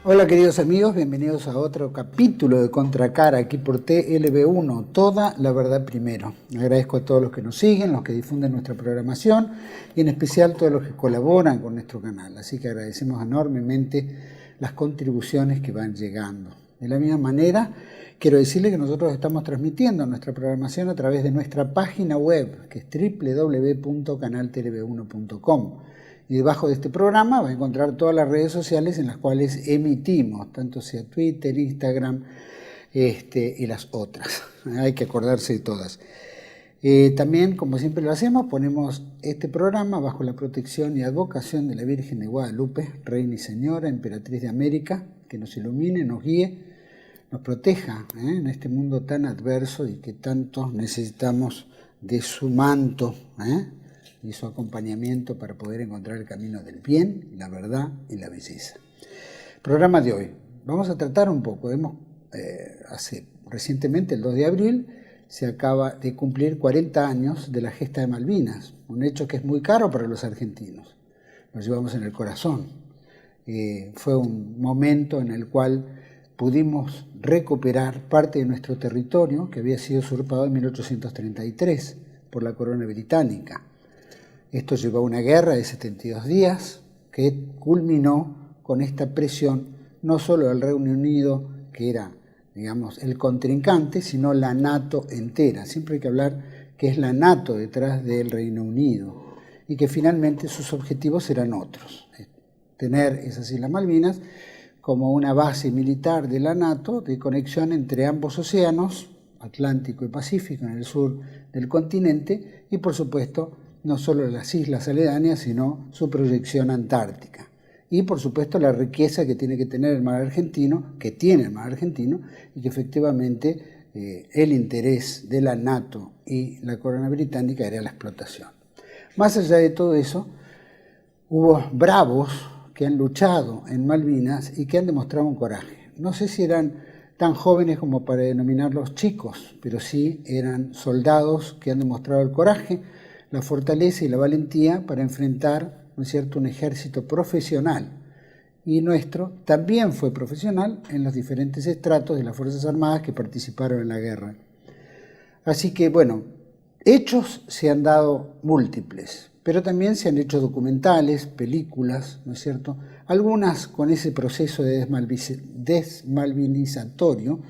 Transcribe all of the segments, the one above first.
Hola queridos amigos, bienvenidos a otro capítulo de Contracara aquí por TLB1, toda la verdad primero. Agradezco a todos los que nos siguen, los que difunden nuestra programación y en especial todos los que colaboran con nuestro canal. Así que agradecemos enormemente las contribuciones que van llegando. De la misma manera, quiero decirles que nosotros estamos transmitiendo nuestra programación a través de nuestra página web, que es www.canaltlb1.com. Y debajo de este programa va a encontrar todas las redes sociales en las cuales emitimos, tanto sea Twitter, Instagram y las otras. Hay que acordarse de todas. También, como siempre lo hacemos, ponemos este programa bajo la protección y advocación de la Virgen de Guadalupe, Reina y Señora, Emperatriz de América, que nos ilumine, nos guíe, nos proteja en este mundo tan adverso y que tanto necesitamos de su manto, y su acompañamiento para poder encontrar el camino del bien, la verdad y la belleza. Programa de hoy. Vamos a tratar un poco. Recientemente, el 2 de abril, se acaba de cumplir 40 años de la gesta de Malvinas, un hecho que es muy caro para los argentinos. Lo llevamos en el corazón. Fue un momento en el cual pudimos recuperar parte de nuestro territorio que había sido usurpado en 1833 por la corona británica. Esto llevó a una guerra de 72 días que culminó con esta presión no solo del Reino Unido, que era, digamos, el contrincante, sino la NATO entera. Siempre hay que hablar que es la NATO detrás del Reino Unido y que finalmente sus objetivos eran otros. Tener esas Islas Malvinas como una base militar de la NATO de conexión entre ambos océanos, Atlántico y Pacífico, en el sur del continente, y por supuesto no solo las islas aledañas, sino su proyección antártica. Y por supuesto la riqueza que tiene que tener el mar argentino, que tiene el mar argentino, y que efectivamente el interés de la NATO y la corona británica era la explotación. Más allá de todo eso, hubo bravos que han luchado en Malvinas y que han demostrado un coraje. No sé si eran tan jóvenes como para denominarlos chicos, pero sí eran soldados que han demostrado el coraje, la fortaleza y la valentía para enfrentar, ¿no es cierto?, un ejército profesional. Y nuestro también fue profesional en los diferentes estratos de las Fuerzas Armadas que participaron en la guerra. Así que, bueno, hechos se han dado múltiples, pero también se han hecho documentales, películas, ¿no es cierto?, algunas con ese proceso de desmalvinizatorio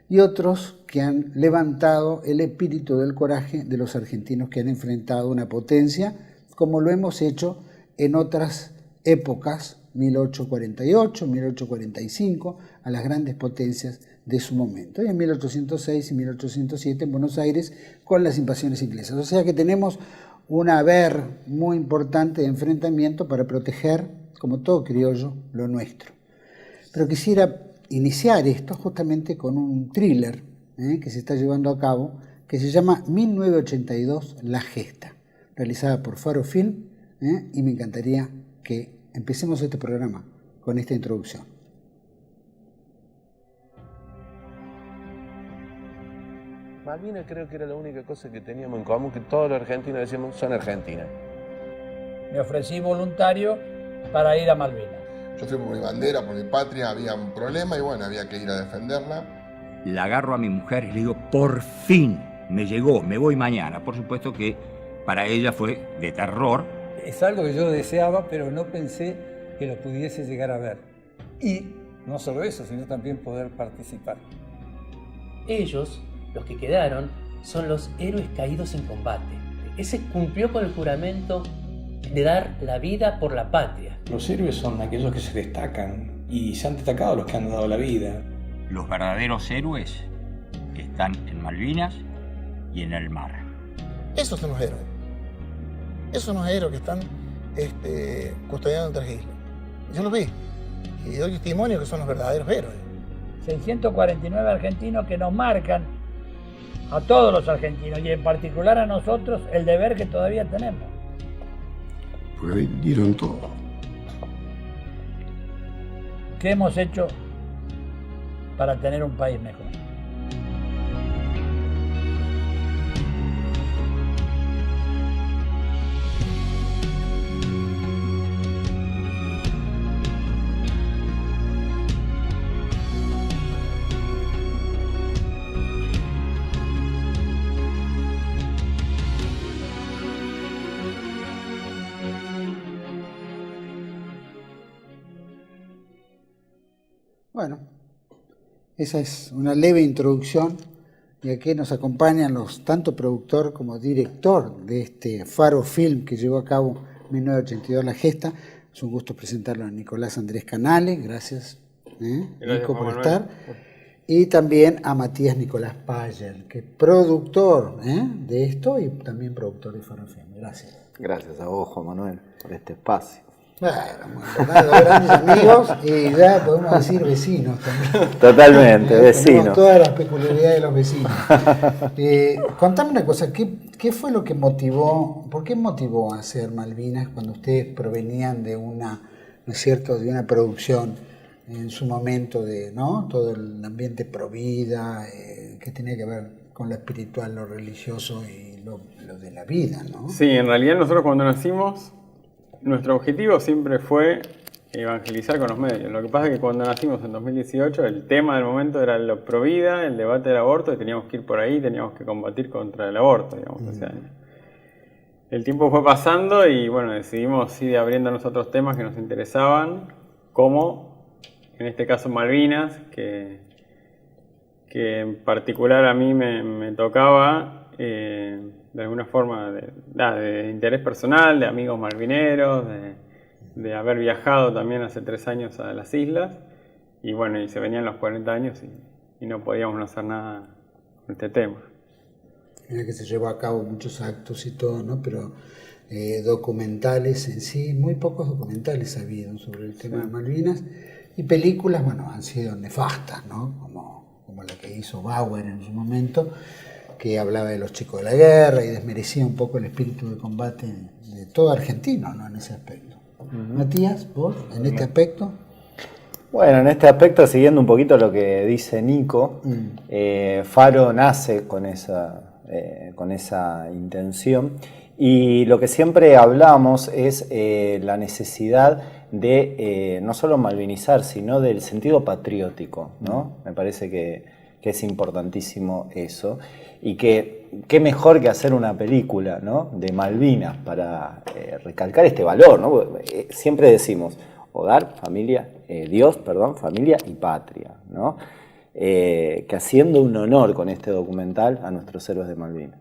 y otros que han levantado el espíritu del coraje de los argentinos que han enfrentado una potencia, como lo hemos hecho en otras épocas, 1848, 1845, a las grandes potencias de su momento, y en 1806 y 1807 en Buenos Aires con las invasiones inglesas. O sea que tenemos un haber muy importante de enfrentamiento para proteger, como todo criollo, lo nuestro. Pero quisiera iniciar esto justamente con un thriller que se está llevando a cabo, que se llama 1982, La Gesta, realizada por Faro Film, y me encantaría que empecemos este programa con esta introducción. Malvinas creo que era la única cosa que teníamos en común, que todos los argentinos decíamos, son argentinas. Me ofrecí voluntario para ir a Malvinas. Yo fui por mi bandera, por mi patria, había un problema y bueno, había que ir a defenderla. La agarro a mi mujer y le digo, por fin, me llegó, me voy mañana. Por supuesto que para ella fue de terror. Es algo que yo deseaba, pero no pensé que lo pudiese llegar a ver. Y no solo eso, sino también poder participar. Ellos, los que quedaron, son los héroes caídos en combate. Ese cumplió con el juramento de dar la vida por la patria. Los héroes son aquellos que se destacan y se han destacado los que han dado la vida. Los verdaderos héroes están en Malvinas y en el mar. Esos son los héroes. Esos son los héroes que están custodiando nuestras islas. Yo los vi y doy testimonio que son los verdaderos héroes. 649 argentinos que nos marcan a todos los argentinos y en particular a nosotros el deber que todavía tenemos. Porque dieron todo. ¿Qué hemos hecho para tener un país mejor? Bueno, esa es una leve introducción y aquí nos acompañan tanto productor como director de este Faro Film que llevó a cabo en 1982 La Gesta. Es un gusto presentarlo a Nicolás Andrés Canale, gracias, Nico, por estar. Y también a Matías Nicolás Payer, que es productor de esto y también productor de Faro Film. Gracias. Gracias a vos, Juan Manuel, por este espacio. Bueno, dos grandes amigos y ya podemos decir vecinos también. Totalmente, vecinos. Tenemos todas las peculiaridades de los vecinos. Contame una cosa, ¿qué fue lo que motivó, por qué motivó a hacer Malvinas cuando ustedes provenían de una, ¿no es cierto?, de una producción en su momento de, ¿no?, todo el ambiente pro vida, que tenía que ver con lo espiritual, lo religioso y lo de la vida, ¿no? Sí, en realidad nosotros cuando nacimos, nuestro objetivo siempre fue evangelizar con los medios. Lo que pasa es que cuando nacimos en 2018, el tema del momento era lo pro vida, el debate del aborto, y teníamos que ir por ahí, teníamos que combatir contra el aborto, digamos, ese año. El tiempo fue pasando y bueno, decidimos ir abriéndonos otros temas que nos interesaban, como en este caso Malvinas, que en particular a mí me tocaba de alguna forma de interés personal, de amigos malvineros, de haber viajado también hace 3 años a las islas, y bueno, y se venían los 40 años y no podíamos no hacer nada con este tema. Mira que se llevó a cabo muchos actos y todo, ¿no? Pero documentales en sí, muy pocos documentales ha habido sobre el tema de Malvinas, y películas, bueno, han sido nefastas, ¿no? Como la que hizo Bauer en su momento, que hablaba de los chicos de la guerra y desmerecía un poco el espíritu de combate de todo argentino, ¿no?, en ese aspecto. Matías, vos, en este aspecto. Bueno, en este aspecto, siguiendo un poquito lo que dice Nico, Faro nace con esa intención, y lo que siempre hablamos es la necesidad de no solo malvinizar, sino del sentido patriótico, ¿no? Me parece que es importantísimo eso, y que qué mejor que hacer una película, ¿no?, de Malvinas para recalcar este valor, ¿no? Siempre decimos familia y patria, ¿no? Que haciendo un honor con este documental a nuestros héroes de Malvinas.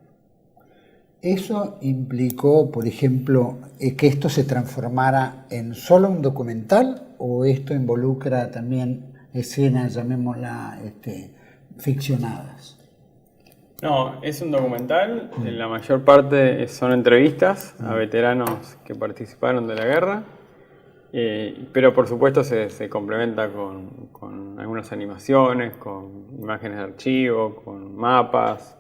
¿Eso implicó, por ejemplo, que esto se transformara en solo un documental, o esto involucra también escenas, llamémosla, ficcionadas? No, es un documental, la mayor parte son entrevistas a veteranos que participaron de la guerra, pero por supuesto se complementa con algunas animaciones, con imágenes de archivo, con mapas,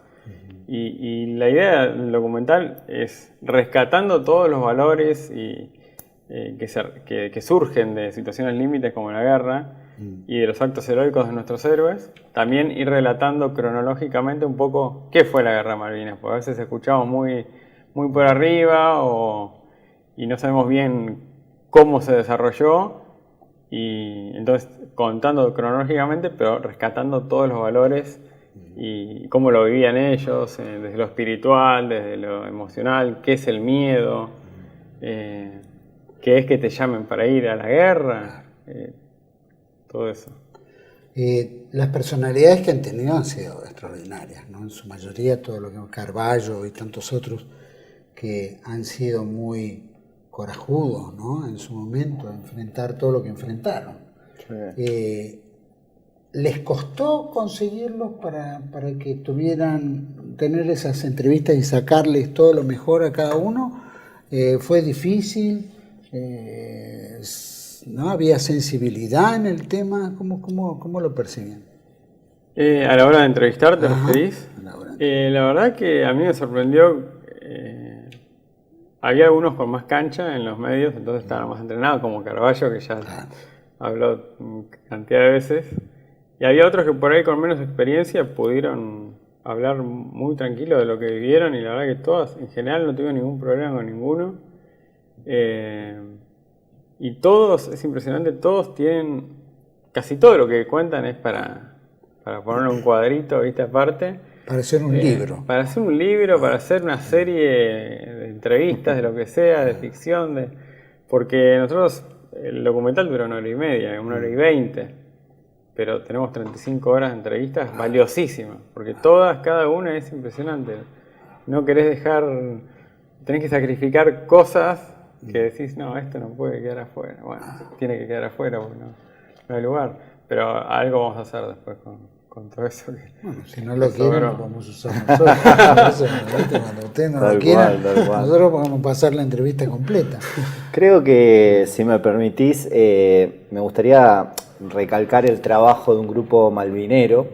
y la idea del documental es rescatando todos los valores que surgen de situaciones límites como la guerra, y de los actos heroicos de nuestros héroes, también ir relatando cronológicamente un poco qué fue la Guerra de Malvinas, porque a veces escuchamos muy por arriba y no sabemos bien cómo se desarrolló, y entonces contando cronológicamente, pero rescatando todos los valores y cómo lo vivían ellos, desde lo espiritual, desde lo emocional, qué es el miedo, qué es que te llamen para ir a la guerra, todo eso. Las personalidades que han tenido han sido extraordinarias, ¿no? En su mayoría, todo lo que Carballo y tantos otros que han sido muy corajudos, ¿no?, en su momento, de enfrentar todo lo que enfrentaron. Sí. ¿Les costó conseguirlos para que tener esas entrevistas y sacarles todo lo mejor a cada uno? ¿Fue difícil? ¿No había sensibilidad en el tema? ¿Cómo lo percibían? A la hora de entrevistar, ¿te referís? La verdad que a mí me sorprendió. Había algunos con más cancha en los medios, entonces estaban más entrenados, como Carballo, que ya habló cantidad de veces. Y había otros que por ahí con menos experiencia pudieron hablar muy tranquilo de lo que vivieron, y la verdad que todas, en general, no tuvieron ningún problema con ninguno. Y todos, es impresionante, todos tienen, casi todo lo que cuentan es para poner un cuadrito, ¿viste? Aparte. Para hacer un libro. Para hacer un libro, para hacer una serie de entrevistas, de lo que sea, de ficción, porque nosotros, el documental dura 1 hora y media, 1 hora y 20. pero tenemos 35 horas de entrevistas valiosísimas, porque cada una es impresionante. No querés dejar, tenés que sacrificar cosas que decís, no, esto no puede quedar afuera. Bueno, tiene que quedar afuera porque no hay lugar. Pero algo vamos a hacer después con todo eso. Bueno, si no lo quieren, lo podemos usar nosotros. Cuando ustedes no lo quieran, nosotros podemos pasar la entrevista completa. Creo que, si me permitís, me gustaría recalcar el trabajo de un grupo malvinero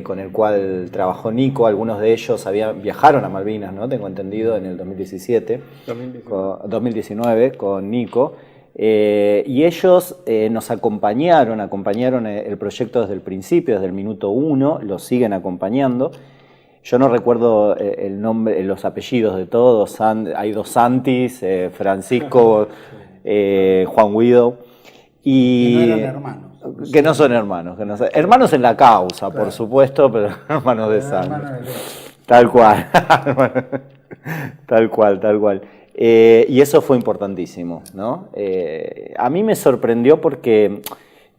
con el cual trabajó Nico. Algunos de ellos viajaron a Malvinas, ¿no? Tengo entendido, en el 2019 con Nico. Y ellos nos acompañaron el proyecto desde el principio, desde el minuto 1, lo siguen acompañando. Yo no recuerdo el nombre, los apellidos de todos, hay 2 Santis, Francisco, Juan Guido. Y que no eran hermanos. Que no son hermanos. Hermanos en la causa, por supuesto, pero hermanos de sangre. Tal cual. Tal cual. Y eso fue importantísimo, ¿no? A mí me sorprendió porque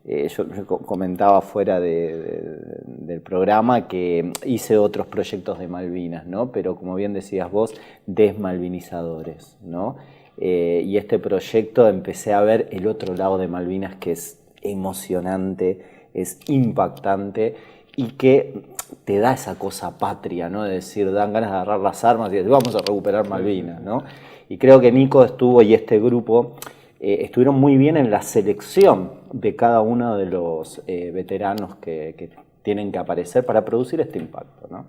yo comentaba fuera del programa que hice otros proyectos de Malvinas, ¿no? Pero como bien decías vos, desmalvinizadores, ¿no? Y este proyecto empecé a ver el otro lado de Malvinas, que es emocionante, es impactante y que te da esa cosa patria, ¿no? De decir, dan ganas de agarrar las armas y decir, vamos a recuperar Malvinas, ¿no? Y creo que Nico y este grupo estuvieron muy bien en la selección de cada uno de los veteranos que tienen que aparecer para producir este impacto, ¿no?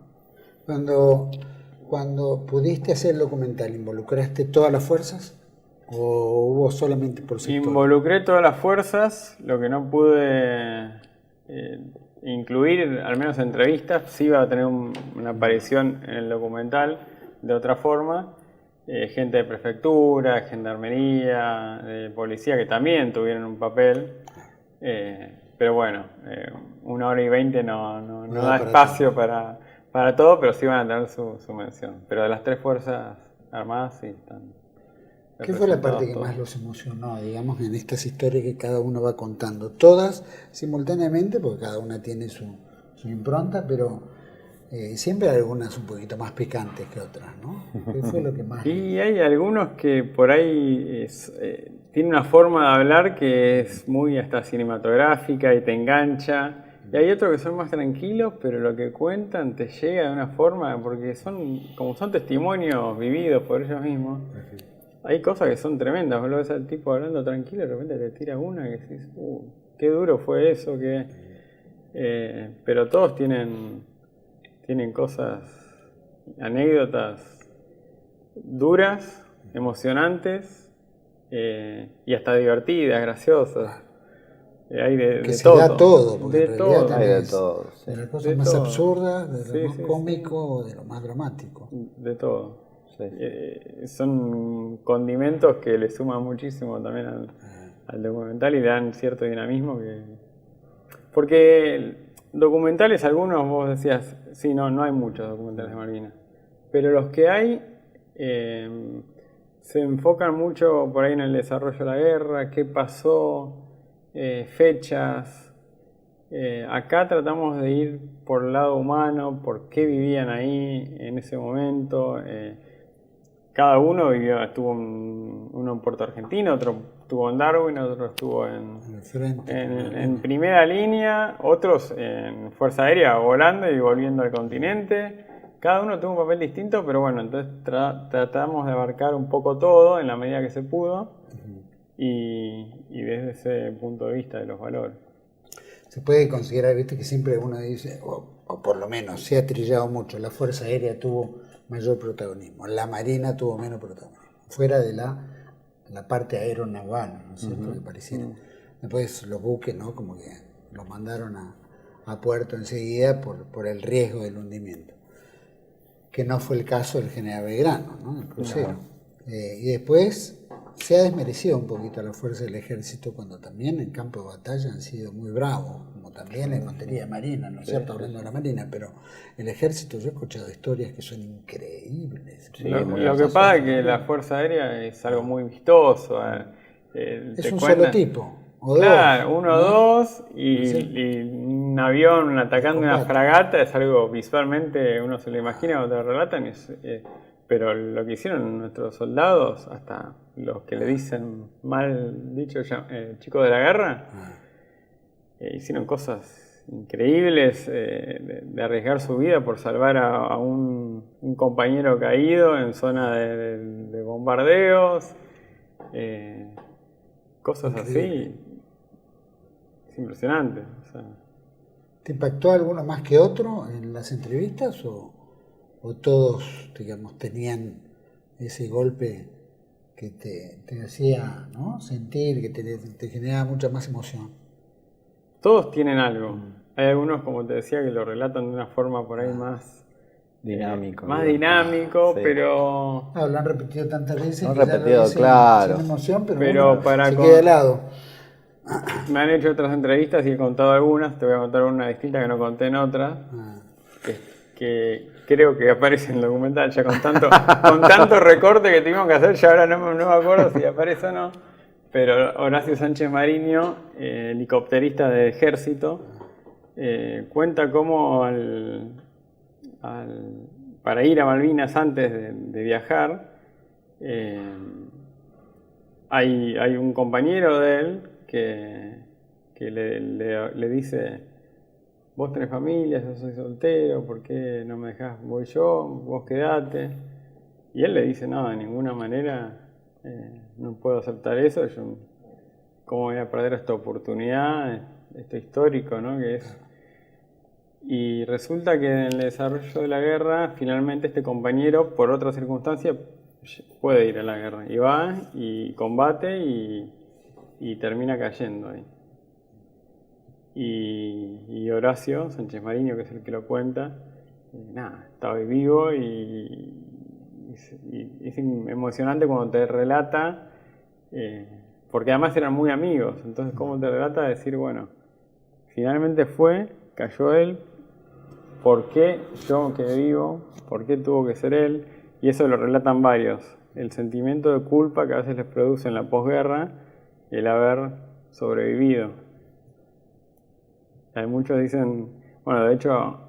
Cuando pudiste hacer el documental, ¿involucraste todas las fuerzas o hubo solamente por sector? Involucré todas las fuerzas, lo que no pude incluir, al menos en entrevistas, sí iba a tener una aparición en el documental de otra forma. Gente de prefectura, gendarmería, de policía, que también tuvieron un papel. Pero bueno, 1 hora y 20 no da espacio para todo, pero sí van a tener su mención. Pero de las 3 fuerzas armadas sí están. ¿Qué fue la parte que más los emocionó, digamos, en estas historias que cada uno va contando? Todas simultáneamente, porque cada una tiene su impronta, pero siempre hay algunas un poquito más picantes que otras, ¿no? ¿Qué fue lo que más? Y hay algunos que por ahí tienen una forma de hablar que es muy hasta cinematográfica y te engancha. Y hay otros que son más tranquilos, pero lo que cuentan te llega de una forma, porque como son testimonios vividos por ellos mismos. Hay cosas que son tremendas. Vos lo ves al tipo hablando tranquilo y de repente te tira una que decís, qué duro fue eso, pero todos tienen cosas, anécdotas duras, emocionantes y hasta divertidas, graciosas. Hay de se todo. Da todo, porque de en todo. Hay de todo. Sí. De las cosas más absurdas, de lo más cómico o de lo más dramático. De todo. Sí. Son condimentos que le suman muchísimo también al documental y le dan cierto dinamismo porque documentales, algunos vos decías, sí, no hay muchos documentales de Malvinas, pero los que hay se enfocan mucho por ahí en el desarrollo de la guerra, qué pasó, fechas. Acá tratamos de ir por el lado humano, por qué vivían ahí en ese momento. Cada uno estuvo uno en Puerto Argentino, otro estuvo en Darwin, otro estuvo en primera línea, otros en Fuerza Aérea volando y volviendo al continente. Cada uno tuvo un papel distinto, pero bueno, entonces tratamos de abarcar un poco todo en la medida que se pudo y desde ese punto de vista de los valores. Se puede considerar, viste, que siempre uno dice, o por lo menos se ha trillado mucho, la Fuerza Aérea tuvo mayor protagonismo, la Marina tuvo menos protagonismo, fuera de la parte aeronaval, ¿no es cierto? Que pareciera. Después los buques, ¿no? Como que los mandaron a puerto enseguida por el riesgo del hundimiento, que no fue el caso del General Belgrano, ¿no? El crucero. Y después se ha desmerecido un poquito a la fuerza del ejército cuando también en campo de batalla han sido muy bravos, como también la infantería marina, ¿no es cierto? Hablando de la marina, pero el ejército, yo he escuchado historias que son increíbles. Sí, lo que pasa es que la Fuerza Aérea es algo muy vistoso. Es un solo tipo. Claro, uno o ¿no? dos, y un avión atacando una fragata es algo visualmente, uno se lo imagina cuando te lo relatan, pero lo que hicieron nuestros soldados, hasta los que le dicen mal dicho chicos de la guerra, hicieron cosas increíbles, de arriesgar su vida por salvar a un compañero caído en zona de bombardeos, cosas así. Es impresionante. O sea. ¿Te impactó alguno más que otro en las entrevistas o todos, digamos, tenían ese golpe que te hacía, ¿no?, sentir, que te generaba mucha más emoción? Todos tienen algo. Hay algunos, como te decía, que lo relatan de una forma por ahí más dinámico. Dinámico, sí. pero... lo han repetido tantas veces. Lo han que repetido, ya lo dicen claro. sin emoción, pero bueno, para se queda de lado. Me han hecho otras entrevistas y he contado algunas, te voy a contar una distinta que no conté en otras, que creo que aparece en el documental ya con tanto recorte que tuvimos que hacer, ya ahora no me acuerdo si aparece o no, pero Horacio Sánchez Mariño, helicópterista del ejército, cuenta cómo para ir a Malvinas antes de viajar, hay un compañero de él que le dice: vos tenés familia, yo soy soltero, ¿por qué no me dejás? Voy yo, vos quedate. Y él le dice: no, de ninguna manera no puedo aceptar eso, yo cómo voy a perder esta oportunidad, esto histórico, ¿no?, que es. Y resulta que en el desarrollo de la guerra, finalmente este compañero, por otra circunstancia, puede ir a la guerra. Y va y combate y termina cayendo ahí. Y Horacio Sánchez Mariño, que es el que lo cuenta, estaba ahí vivo y es emocionante cuando te relata, porque además eran muy amigos, entonces cómo te relata decir, bueno, finalmente cayó él, ¿por qué yo quedé vivo? ¿Por qué tuvo que ser él? Y eso lo relatan varios, el sentimiento de culpa que a veces les produce en la posguerra el haber sobrevivido. Hay muchos dicen, bueno, de hecho,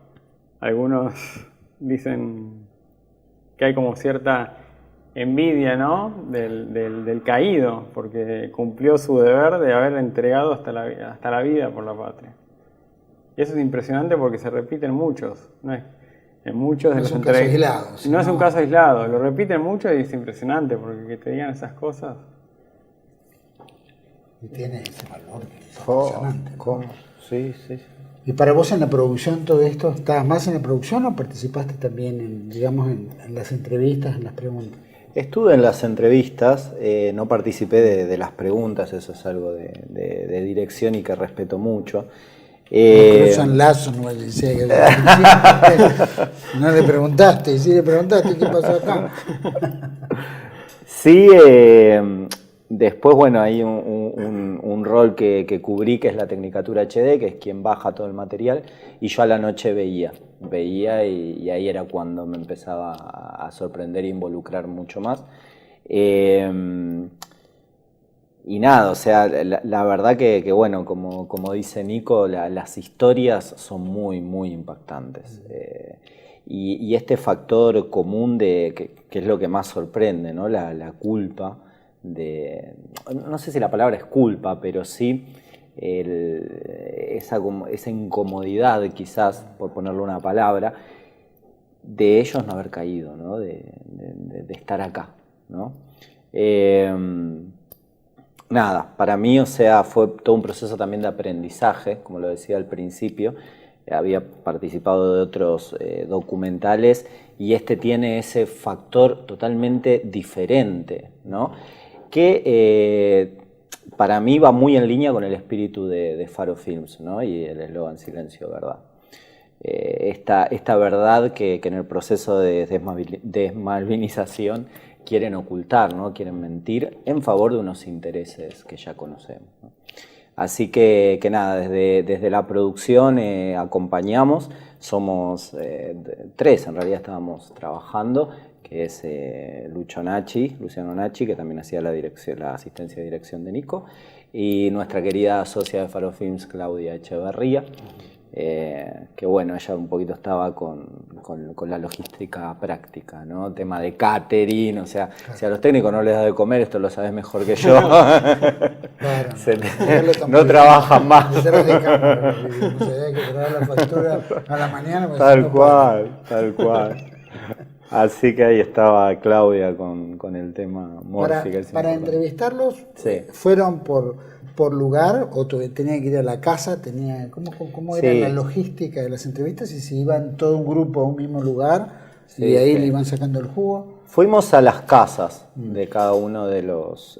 algunos dicen que hay como cierta envidia, ¿no?, del caído, porque cumplió su deber de haber entregado hasta la vida por la patria. Y eso es impresionante porque se repiten muchos, ¿no? En muchos de los entrevistados. No es un caso aislado, lo repiten mucho y es impresionante porque que te digan esas cosas. Y tiene ese valor impresionante, ¿no? ¿Cómo? Sí. ¿Y para vos en la producción todo esto, estabas más en la producción o participaste también en las entrevistas, en las preguntas? Estuve en las entrevistas, no participé de las preguntas, eso es algo de dirección y que respeto mucho. Cruzan lazos, no le preguntaste, y si le preguntaste qué pasó acá. Sí, después, bueno, hay un rol que cubrí, que es la Tecnicatura HD, que es quien baja todo el material, y yo a la noche veía y ahí era cuando me empezaba a sorprender e involucrar mucho más. Y nada, o sea, la verdad que bueno, como dice Nico, las historias son muy, muy impactantes. Y este factor común que es lo que más sorprende, ¿no? La culpa no sé si la palabra es culpa, pero sí esa incomodidad, quizás, por ponerle una palabra, de ellos no haber caído, ¿no? De estar acá, ¿no? Nada, para mí, o sea, fue todo un proceso también de aprendizaje, como lo decía al principio. Había participado de otros documentales y este tiene ese factor totalmente diferente, ¿no? Que para mí va muy en línea con el espíritu de Faro Films, ¿no? Y el eslogan Silencio, Verdad. Esta verdad que en el proceso de desmalvinización quieren ocultar, ¿no? Quieren mentir en favor de unos intereses que ya conocemos, ¿no? Así que nada, desde la producción acompañamos, somos 3, en realidad estábamos trabajando, que es Luciano Nachi, que también hacía la asistencia de dirección de Nico, y nuestra querida socia de Faro Films, Claudia Echeverría, que bueno, ella un poquito estaba con la logística práctica, ¿no? Tema de catering, o sea, si a los técnicos no les da de comer, esto lo sabes mejor que yo, no trabajan más. Hay que traer la factura a la mañana. Tal cual. Así que ahí estaba Claudia con el tema Morphy. Para entrevistarlos, sí. ¿fueron por lugar o tenían que ir a la casa? ¿Cómo era la logística de las entrevistas? Y si iban todo un grupo a un mismo lugar y ahí le iban sacando el jugo. Fuimos a las casas de cada uno de los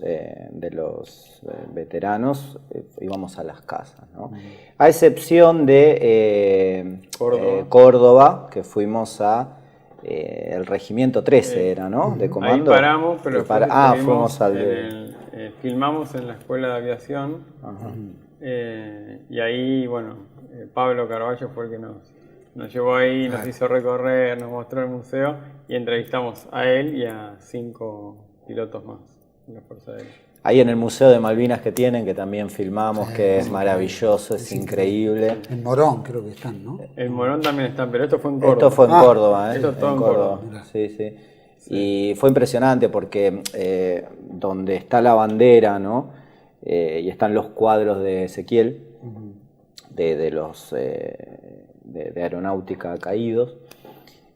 veteranos, íbamos a las casas, ¿no? A excepción de Córdoba, que fuimos a el Regimiento 13, era, ¿no? De comando. Ahí paramos, pero fuimos al filmamos en la Escuela de Aviación. Y ahí, bueno, Pablo Carballo fue el que nos llevó ahí, nos hizo recorrer, nos mostró el museo y entrevistamos a él y a 5 pilotos más de la Fuerza Aérea. Ahí en el Museo de Malvinas que tienen, que también filmamos, que es maravilloso, es increíble. En Morón creo que están, ¿no? En Morón también están, pero esto fue en Córdoba. Esto fue en Córdoba, ¿eh? Esto todo en Córdoba. Sí. Y fue impresionante porque donde está la bandera, ¿no? Y están los cuadros de Ezequiel, de aeronáutica caídos,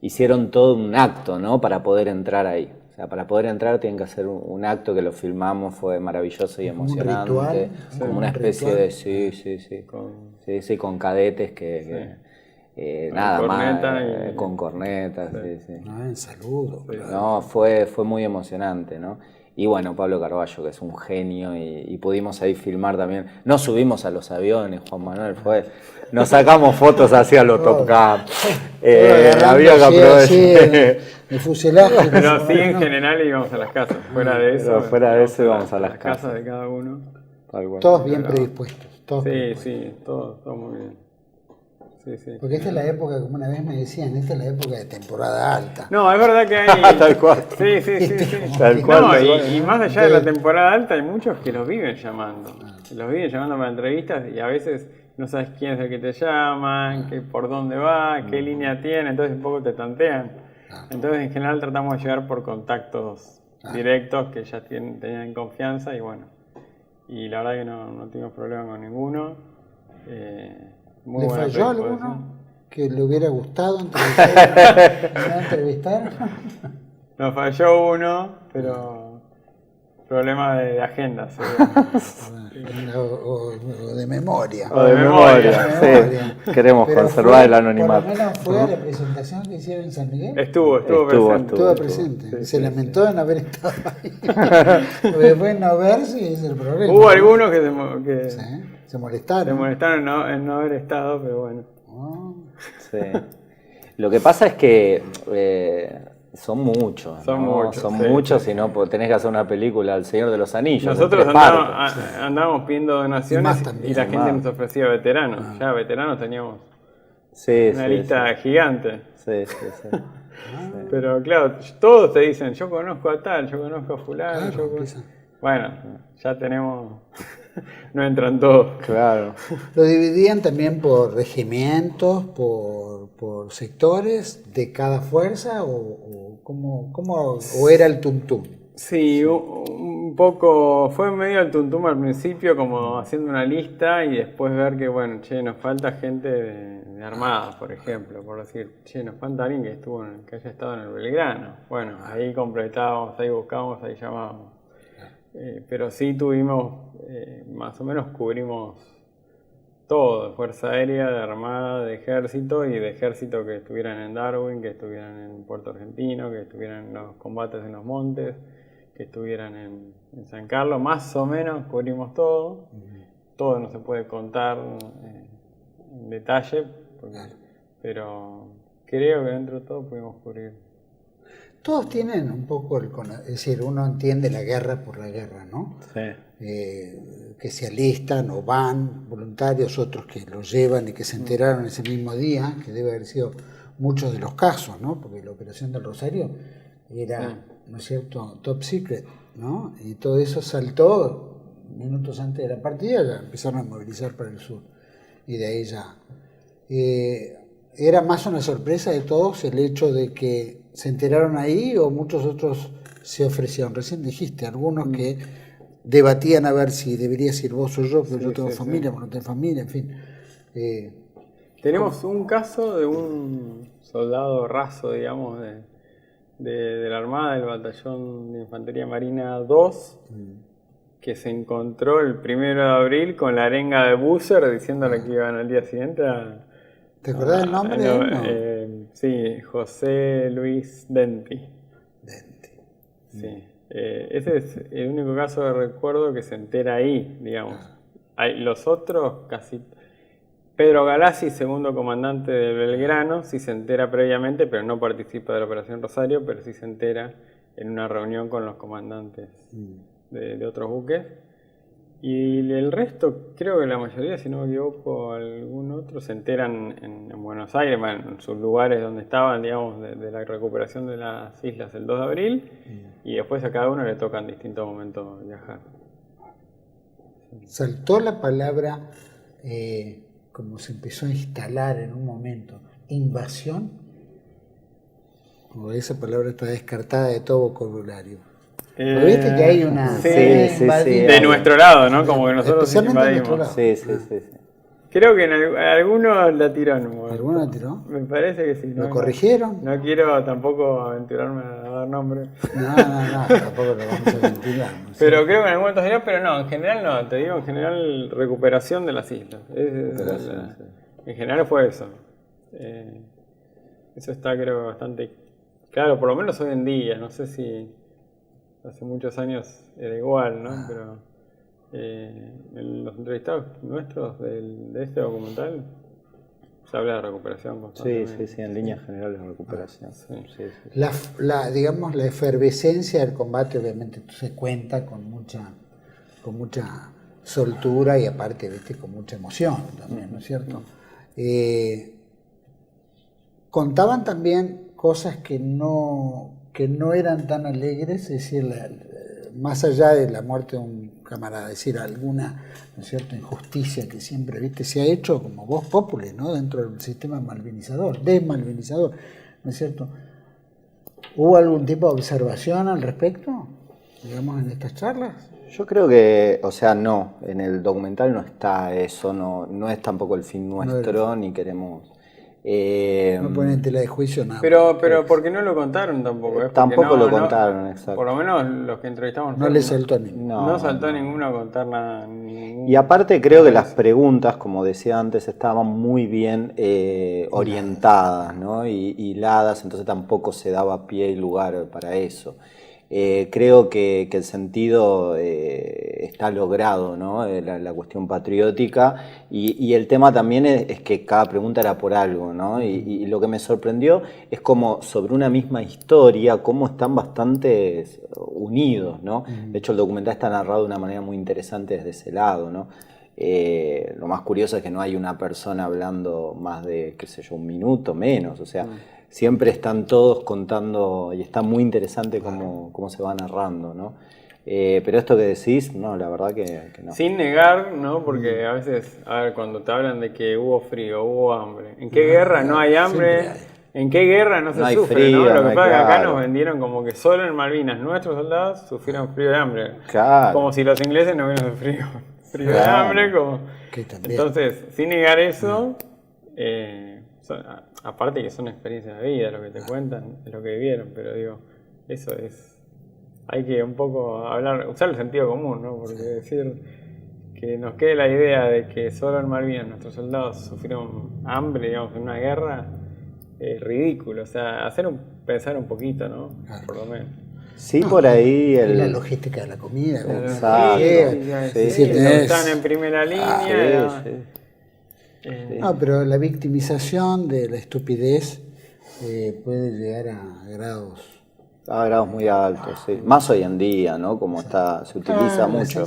hicieron todo un acto, ¿no? Para poder entrar ahí. O sea, para poder entrar tienen que hacer un acto que lo filmamos, fue maravilloso y emocionante. Un ritual, como una especie de... Sí, con cadetes nada más, con cornetas. En saludo. Claro. No, fue muy emocionante, ¿no? Y bueno, Pablo Carballo, que es un genio, y pudimos ahí filmar también. No subimos a los aviones, Juan Manuel, nos sacamos fotos hacia los Top Cap. Había que aprovechar. El fuselaje. Pero sí, en general íbamos a las casas. Fuera de eso íbamos a las casas de cada uno. Todos bien predispuestos. Sí, todo muy bien. Sí. Porque esta es la época, como una vez me decían, esta es la época de temporada alta. No, es verdad que hay... Tal cual. Sí. Tal cual. No, y más allá de la temporada alta hay muchos que los viven llamando. Los viven llamando para entrevistas y a veces no sabes quién es el que te llama, por dónde va, qué línea tiene, entonces un poco te tantean. Entonces en general tratamos de llegar por contactos directos que ya tenían confianza y bueno. Y la verdad que no tuvimos problema con ninguno. ¿Le falló alguno que le hubiera gustado entrevistar? Nos falló uno, pero problema de agenda. O de memoria. O de memoria, sí. Queremos conservar el anonimato. ¿Por lo menos fue a la presentación que hicieron en San Miguel? Estuvo presente. Sí, Se lamentó de no haber estado ahí. Después no verse es el problema. Hubo algunos que se molestaron. Se molestaron en no haber estado, pero bueno. Sí. Lo que pasa es que son muchos. Son muchos, y no tenés que hacer una película El Señor de los Anillos. Nosotros andábamos pidiendo donaciones y la gente nos ofrecía veteranos. Ya veteranos teníamos una lista gigante. Sí. Pero claro, todos te dicen, yo conozco a tal, yo conozco a fulano. Bueno, ya tenemos... No entran todos. Claro. ¿Lo dividían también por regimientos, por sectores de cada fuerza o era el tuntum? Sí, un poco, fue medio el tuntum al principio, como haciendo una lista y después ver que, bueno, nos falta gente de Armada, por ejemplo, por decir, nos falta alguien que haya estado en el Belgrano. Bueno, ahí completábamos, ahí buscábamos, ahí llamábamos. Pero sí tuvimos, más o menos cubrimos todo, de Fuerza Aérea, de Armada, de Ejército y de Ejército que estuvieran en Darwin, que estuvieran en Puerto Argentino, que estuvieran en los combates en los montes, que estuvieran en San Carlos, más o menos cubrimos todo. Todo no se puede contar en detalle, pero creo que dentro de todo pudimos cubrir. Todos tienen un poco, es decir, uno entiende la guerra por la guerra, ¿no? Sí. Que se alistan o van voluntarios, otros que los llevan y que se enteraron ese mismo día, que debe haber sido muchos de los casos, ¿no? Porque la Operación del Rosario era, ¿no es cierto?, top secret, ¿no? Y todo eso saltó minutos antes de la partida, ya empezaron a movilizar para el sur. Y de ahí ya. ¿Era más una sorpresa de todos el hecho de que se enteraron ahí o muchos otros se ofrecieron? Recién dijiste, algunos que debatían a ver si deberías ir vos o yo, pero yo tengo familia, vos no tenés familia, en fin. Tenemos un caso de un soldado raso, digamos, de la Armada, del Batallón de Infantería Marina 2, que se encontró el 1 de abril con la arenga de Busser diciéndole que iban al día siguiente a... ¿Te acordás del nombre de él? Sí, José Luis Denti. Sí. Ese es el único caso de recuerdo que se entera ahí, digamos. Los otros casi... Pedro Galassi, segundo comandante de Belgrano, sí se entera previamente, pero no participa de la Operación Rosario, pero sí se entera en una reunión con los comandantes de otros buques. Y el resto, creo que la mayoría, si no me equivoco, algún otro se enteran en Buenos Aires, en sus lugares donde estaban, digamos, de la recuperación de las islas el 2 de abril, y después a cada uno le toca en distintos momentos viajar. Saltó la palabra, como se empezó a instalar en un momento, invasión, o esa palabra está descartada de todo vocabulario. ¿Viste que hay una... Sí, de nuestro lado, ¿no? Como que nosotros invadimos. Sí. Creo que en algunos la tiró. ¿Alguno la tiró? Me parece que sí. ¿Lo corrigieron? No quiero tampoco aventurarme a dar nombres. No, tampoco lo vamos a aventurar. No sé. Pero creo que en algún momento sería, pero no, en general no, te digo, en general recuperación de las islas. En general fue eso. Eso está, creo, bastante claro, por lo menos hoy en día. No sé si hace muchos años era igual, ¿no? Pero en los entrevistados nuestros de este documental se habla de recuperación constantemente. Sí, en líneas generales de recuperación. Digamos, la efervescencia del combate obviamente se cuenta con mucha soltura y aparte, ¿viste?, con mucha emoción también, ¿no es cierto? Contaban también cosas que no eran tan alegres, es decir, más allá de la muerte de un camarada, es decir, alguna, ¿no es cierto?, injusticia que siempre, ¿viste?, se ha hecho como voz populi, ¿no?, dentro del sistema desmalvinizador, ¿no es cierto? ¿Hubo algún tipo de observación al respecto, digamos, en estas charlas? Yo creo que, o sea, no, en el documental no está eso, no es tampoco el fin nuestro, ni queremos... no ponen en tela de juicio nada. Pero porque no lo contaron tampoco. Tampoco lo contaron, exacto. Por lo menos los que entrevistamos. No le saltó a ninguno. No saltó a ninguno a contar nada. Y aparte creo que las preguntas, como decía antes, estaban muy bien orientadas, ¿no? Y hiladas, entonces tampoco se daba pie y lugar para eso. Creo que el sentido está logrado, ¿no? La cuestión patriótica y el tema también es que cada pregunta era por algo, ¿no? Y lo que me sorprendió es como sobre una misma historia, cómo están bastante unidos, ¿no? De hecho el documental está narrado de una manera muy interesante desde ese lado, ¿no? Lo más curioso es que no hay una persona hablando más de, qué sé yo, un minuto, menos, o sea... Siempre están todos contando y está muy interesante cómo se va narrando, ¿no? Pero esto que decís, no, la verdad que no. Sin negar, ¿no? Porque a veces, cuando te hablan de que hubo frío, hubo hambre. ¿En qué guerra no hay hambre? ¿En qué guerra no se sufre? Frío, ¿no? Lo que pasa es que acá nos vendieron como que solo en Malvinas nuestros soldados sufrieron frío y hambre. Claro. Como si los ingleses no hubieran frío y hambre. Entonces, sin negar eso... aparte que son experiencias de vida, lo que te cuentan es lo que vivieron, pero digo, eso es, hay que un poco usar el sentido común, ¿no? Porque decir que nos quede la idea de que solo en Malvinas nuestros soldados sufrieron hambre, digamos, en una guerra, es ridículo, o sea, pensar un poquito, ¿no? Por lo menos. Sí, por ahí la logística de la comida. Exacto. Están en primera línea. No, pero la victimización de la estupidez puede llegar a grados muy altos, sí. Más hoy en día, ¿no? Como se utiliza mucho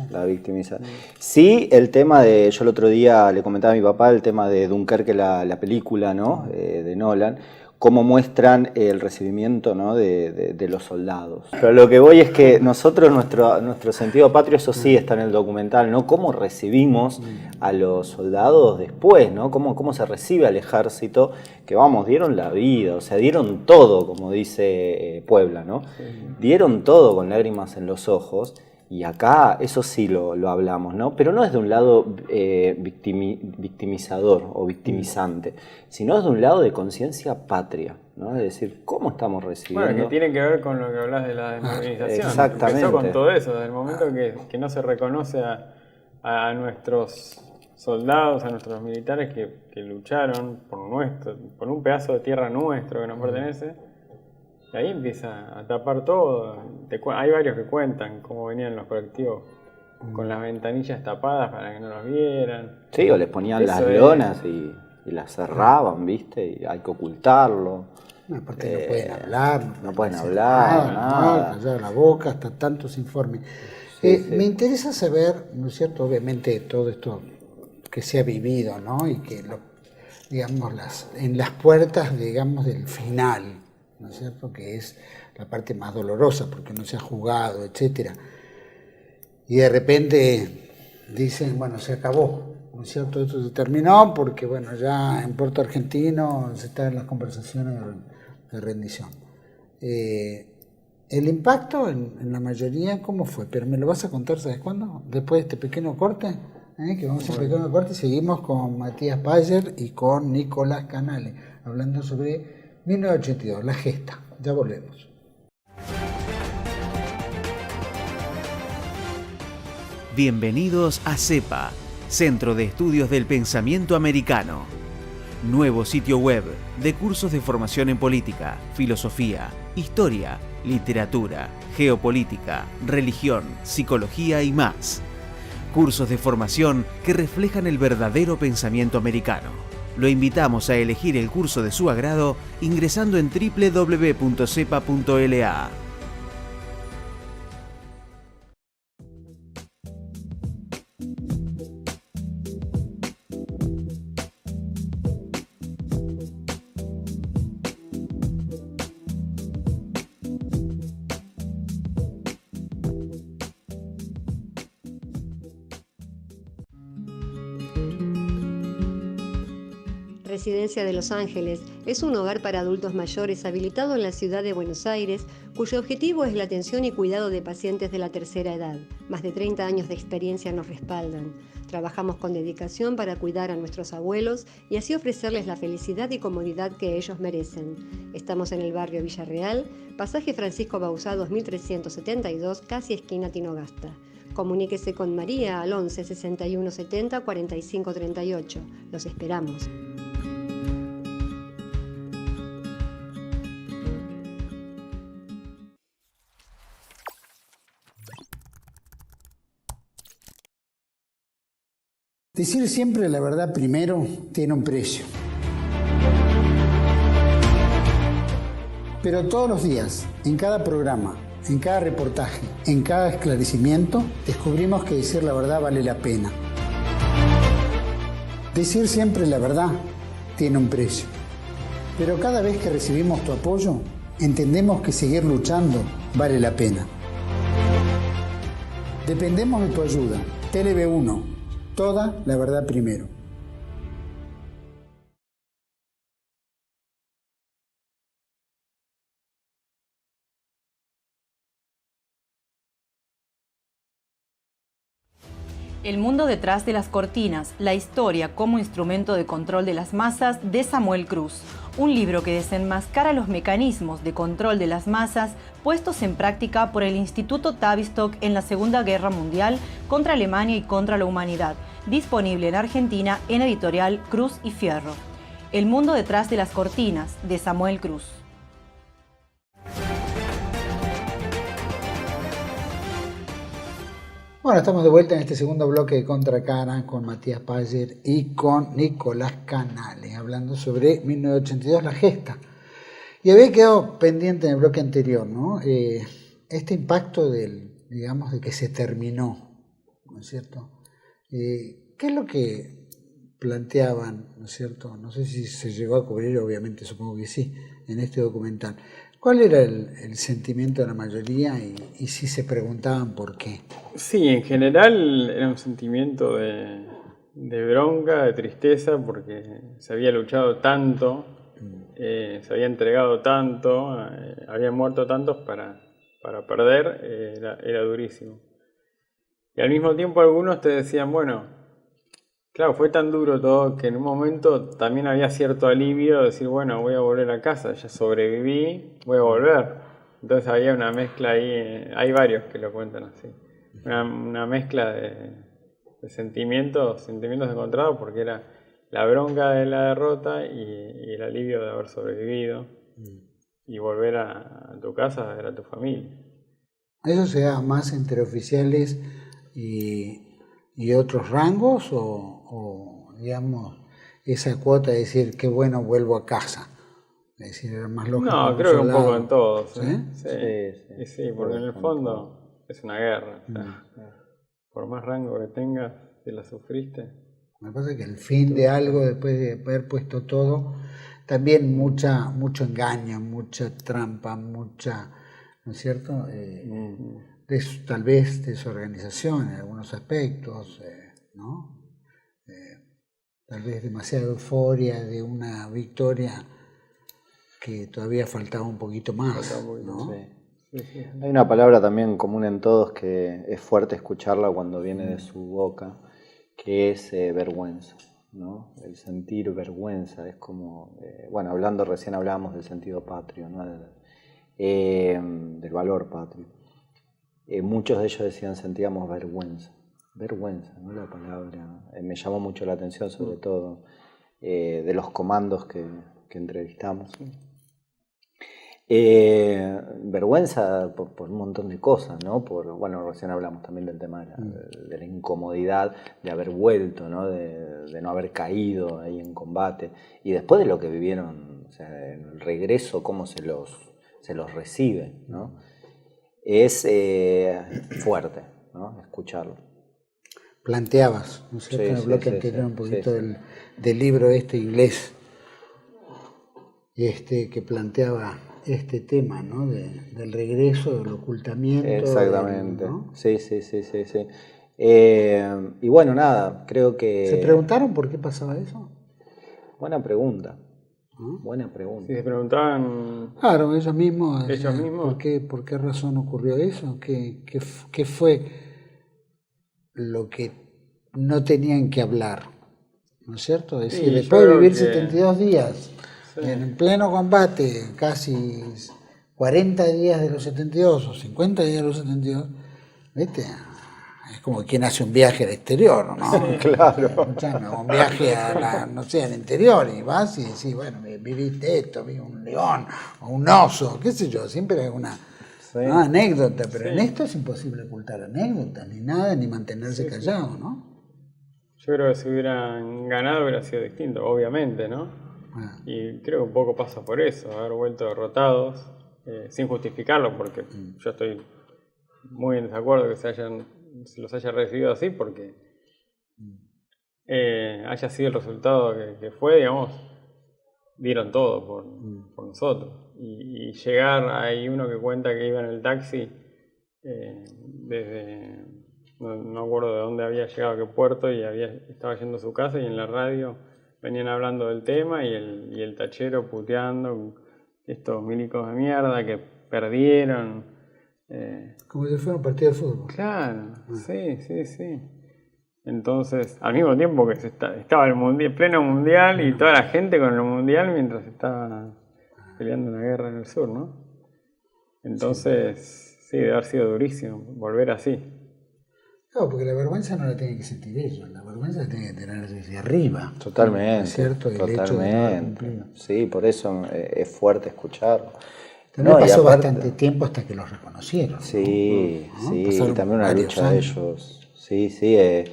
la victimización. Sí, el tema de, yo el otro día le comentaba a mi papá el tema de Dunkerque, la película, ¿no? De Nolan, cómo muestran el recibimiento, ¿no? de los soldados. Pero lo que voy es que nosotros, nuestro sentido patrio, eso sí está en el documental, ¿no? Cómo recibimos a los soldados después, ¿no? Cómo se recibe al ejército, que vamos, dieron la vida, o sea, dieron todo, como dice Puebla, ¿no? Dieron todo con lágrimas en los ojos. Y acá eso sí lo hablamos, ¿no? Pero no es de un lado victimizador o victimizante, sino es de un lado de conciencia patria, ¿no? Es decir, ¿cómo estamos recibiendo? Bueno, que tiene que ver con lo que hablas de la desmovilización. Exactamente. Empezó con todo eso, desde el momento que no se reconoce a nuestros soldados, a nuestros militares que lucharon por un pedazo de tierra nuestro que nos pertenece. Y ahí empieza a tapar todo. Hay varios que cuentan cómo venían los colectivos con las ventanillas tapadas para que no los vieran. Sí, o les ponían las lonas y las cerraban, ¿viste? Y hay que ocultarlo. Aparte no pueden hablar. No pueden hablar, nada. Callar la boca, hasta tantos informes. Me interesa saber, ¿no es cierto? Obviamente todo esto que se ha vivido, ¿no? Y que, digamos, en las puertas, digamos, del final, ¿no es cierto?, que es la parte más dolorosa porque no se ha jugado, etcétera. Y de repente dicen, bueno, se acabó, ¿no es cierto?, esto se terminó porque, bueno, ya en Puerto Argentino se están en las conversaciones de rendición. El impacto en la mayoría, ¿cómo fue? Pero me lo vas a contar, ¿sabes cuándo? Después de este pequeño corte, que vamos a un pequeño corte y seguimos con Matías Payer y con Nicolás Canale, hablando sobre 1982, la gesta. Ya volvemos. Bienvenidos a CEPA, Centro de Estudios del Pensamiento Americano. Nuevo sitio web de cursos de formación en política, filosofía, historia, literatura, geopolítica, religión, psicología y más. Cursos de formación que reflejan el verdadero pensamiento americano. Lo invitamos a elegir el curso de su agrado ingresando en www.cepa.la. Residencia de Los Ángeles es un hogar para adultos mayores habilitado en la ciudad de Buenos Aires, cuyo objetivo es la atención y cuidado de pacientes de la tercera edad. Más de 30 años de experiencia nos respaldan. Trabajamos con dedicación para cuidar a nuestros abuelos y así ofrecerles la felicidad y comodidad que ellos merecen. Estamos en el barrio Villarreal, pasaje Francisco Bauzá 2372, casi esquina Tinogasta. Comuníquese con María al 11 61 70 45 38. Los esperamos. Decir siempre la verdad primero tiene un precio. Pero todos los días, en cada programa, en cada reportaje, en cada esclarecimiento, descubrimos que decir la verdad vale la pena. Decir siempre la verdad tiene un precio. Pero cada vez que recibimos tu apoyo, entendemos que seguir luchando vale la pena. Dependemos de tu ayuda. TLB1. Toda la verdad primero. El mundo detrás de las cortinas, la historia como instrumento de control de las masas de Samuel Cruz. Un libro que desenmascara los mecanismos de control de las masas puestos en práctica por el Instituto Tavistock en la Segunda Guerra Mundial contra Alemania y contra la humanidad. Disponible en Argentina en editorial Cruz y Fierro. El mundo detrás de las cortinas de Samuel Cruz. Bueno, estamos de vuelta en este segundo bloque de Contracara con Matías Payer y con Nicolás Canale, hablando sobre 1982, la gesta. Y había quedado pendiente en el bloque anterior, ¿no? Este impacto digamos, de que se terminó, ¿no es cierto? ¿Qué es lo que planteaban, ¿no es cierto? No sé si se llegó a cubrir, obviamente supongo que sí, en este documental. ¿Cuál era el sentimiento de la mayoría y si se preguntaban por qué? Sí, en general era un sentimiento de bronca, de tristeza, porque se había luchado tanto, se había entregado tanto, habían muerto tantos para perder, era durísimo. Y al mismo tiempo algunos te decían, bueno, claro, fue tan duro todo que en un momento también había cierto alivio de decir, bueno, voy a volver a casa, ya sobreviví, voy a volver. Entonces había una mezcla ahí, hay varios que lo cuentan así, una mezcla de sentimientos encontrados, porque era la bronca de la derrota y el alivio de haber sobrevivido y volver a tu casa, a ver a tu familia. ¿Eso se da más entre oficiales y otros rangos o digamos, esa cuota de decir, qué bueno, vuelvo a casa? Es decir, era más lógico. No, creo que un poco en todos. ¿Sí? Sí, porque en el fondo es una guerra. O sea, por más rango que tengas, si la sufriste. Me pasa que el fin de algo, después de haber puesto todo, también mucho engaño, mucha trampa, mucha, ¿no es cierto? Tal vez desorganización en algunos aspectos, ¿no? Tal vez demasiada euforia de una victoria que todavía faltaba un poquito más, ¿no? Sí. Hay una palabra también común en todos que es fuerte escucharla cuando viene de su boca, que es vergüenza, ¿no? El sentir vergüenza es como, bueno, recién hablábamos del sentido patrio, ¿no? Del valor patrio. Muchos de ellos decían, sentíamos vergüenza, ¿no? La palabra me llamó mucho la atención, sobre todo de los comandos que entrevistamos. Vergüenza por un montón de cosas, ¿no? Recién hablamos también del tema de la incomodidad de haber vuelto, ¿no? De no haber caído ahí en combate, y después de lo que vivieron, o sea, en el regreso, cómo se los recibe, ¿no? Es fuerte, ¿no? Escucharlo. Planteabas, ¿no es cierto? En el bloque anterior un poquito del libro inglés, que planteaba este tema, ¿no? Del regreso, del ocultamiento. Exactamente, ¿no? Sí. Y bueno, nada, creo que... ¿Se preguntaron por qué pasaba eso? Buena pregunta. Buena pregunta. Si se preguntaban... Claro, ellos mismos. ¿Por qué razón ocurrió eso? ¿Qué fue lo que no tenían que hablar? ¿No es cierto? Es decir, después de vivir 72 días en pleno combate, casi 40 días de los 72 o 50 días de los 72, ¿viste? Es como quien hace un viaje al exterior, ¿no? Sí, claro. Un viaje al interior, y vas y decís, bueno, viviste esto, vi un león o un oso, qué sé yo, siempre hay una anécdota, pero en esto es imposible ocultar anécdotas, ni nada, ni mantenerse callado, ¿no? Yo creo que si hubieran ganado hubiera sido distinto, obviamente, ¿no? Y creo que un poco pasa por eso, haber vuelto derrotados, sin justificarlo, porque yo estoy muy en desacuerdo que se los haya recibido así, porque haya sido el resultado que fue, digamos, dieron todo por nosotros. Y llegar, hay uno que cuenta que iba en el taxi desde, no me acuerdo de dónde había llegado, a qué puerto, y estaba yendo a su casa, y en la radio venían hablando del tema, y el tachero puteando, estos milicos de mierda que perdieron. Como si fuera un partido de fútbol. Claro, sí. Entonces, al mismo tiempo que estaba el pleno mundial y toda la gente con el mundial mientras estaba peleando una guerra en el sur, ¿no? Entonces, sí, debe haber sido durísimo volver así. Claro, porque la vergüenza no la tienen que sentir ellos, la vergüenza la tienen que tener desde arriba. Totalmente. ¿Es cierto? Totalmente. Sí, por eso es fuerte escucharlo. También pasó bastante tiempo hasta que los reconocieron. Sí, ¿no? sí, Pasaron también una lucha años. de ellos. Sí.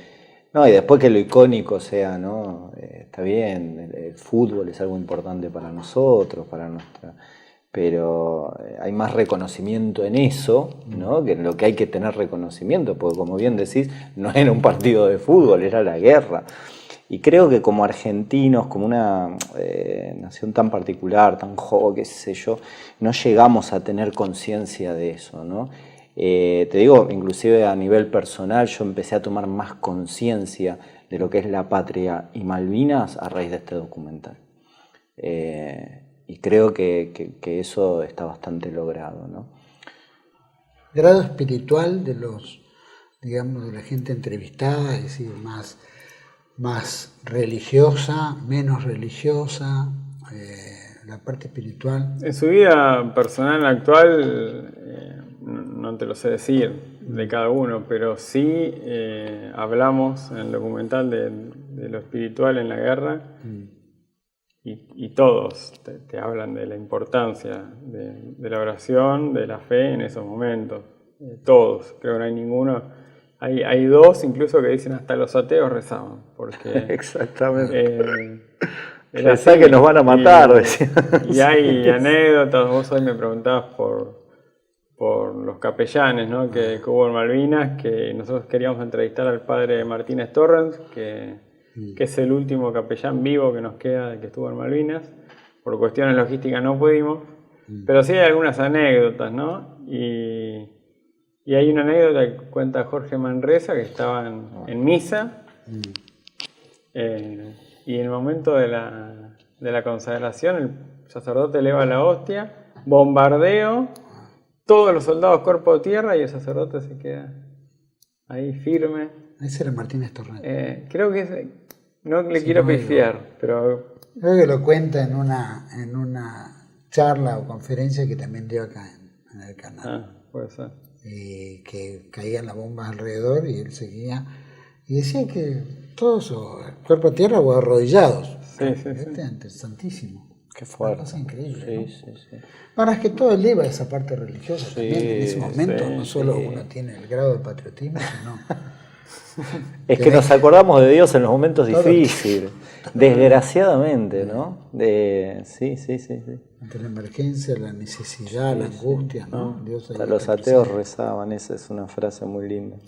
No, y después que lo icónico sea, ¿no? Está bien, el fútbol es algo importante para nosotros, pero hay más reconocimiento en eso, ¿no? Que en lo que hay que tener reconocimiento, porque como bien decís, no era un partido de fútbol, era la guerra. Y creo que como argentinos, como una nación tan particular, tan joven, qué sé yo, no llegamos a tener conciencia de eso, ¿no? Te digo, inclusive a nivel personal, yo empecé a tomar más conciencia de lo que es la patria y Malvinas a raíz de este documental. Y creo que eso está bastante logrado, ¿no? Grado espiritual de los, digamos, de la gente entrevistada, es decir, más religiosa, menos religiosa, la parte espiritual. En su vida personal actual, no te lo sé decir de cada uno, pero sí hablamos en el documental de lo espiritual en la guerra, y todos te hablan de la importancia de la oración, de la fe en esos momentos. Todos, creo que no hay ninguno. Hay dos incluso que dicen hasta los ateos rezaban, porque exactamente. Pensá que nos van a matar, decían. Y hay anécdotas. Vos hoy me preguntabas por los capellanes, ¿no? que hubo en Malvinas, que nosotros queríamos entrevistar al padre Martínez Torrens, que es el último capellán vivo que nos queda, que estuvo en Malvinas. Por cuestiones logísticas no pudimos, pero sí hay algunas anécdotas, ¿no? Y hay una anécdota que cuenta Jorge Manresa, que estaban en misa, y en el momento de la consagración el sacerdote eleva la hostia, bombardeo, todos los soldados cuerpo a tierra y el sacerdote se queda ahí firme. Ese era Martínez Torrens. Creo que no le quiero pifiar, pero... Creo que lo cuenta en una charla o conferencia que también dio acá en el canal. Puede ser. Que caían las bombas alrededor y él seguía. Y decía que todos cuerpo a tierra o arrodillados. Sí. Interesantísimo. Qué fuerte. Una cosa increíble. Sí. Ahora es que todo eleva esa parte religiosa también en ese momento. Sí, no solo uno tiene el grado de patriotismo, sino... Es que nos acordamos de Dios en los momentos difíciles, desgraciadamente, ¿no? Sí. Ante la emergencia, la necesidad, la angustia, ¿no? Dios Hasta los ateos rezaban, esa es una frase muy linda.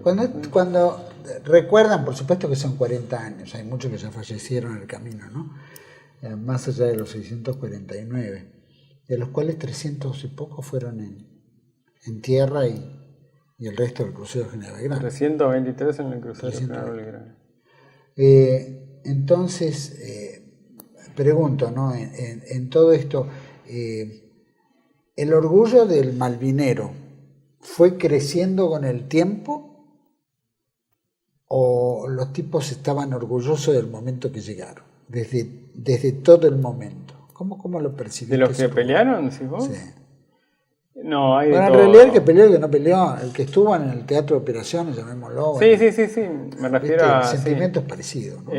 Cuando recuerdan, por supuesto que son 40 años, hay muchos que ya fallecieron en el camino, ¿no? Más allá de los 649, de los cuales 300 y pocos fueron en tierra y el resto del crucero General Belgrano. 323 en el crucero General Belgrano. Entonces, pregunto, ¿no? En todo esto, ¿el orgullo del malvinero fue creciendo con el tiempo o los tipos estaban orgullosos del momento que llegaron? Desde todo el momento. ¿Cómo lo percibiste? ¿De los que pelearon, decís vos? Sí. No, hay de bueno, en todo. realidad el que peleó y el que no peleó, el que estuvo en el teatro de operaciones, llamémoslo. Sí, me refiero a... El sentimiento es parecido, ¿no?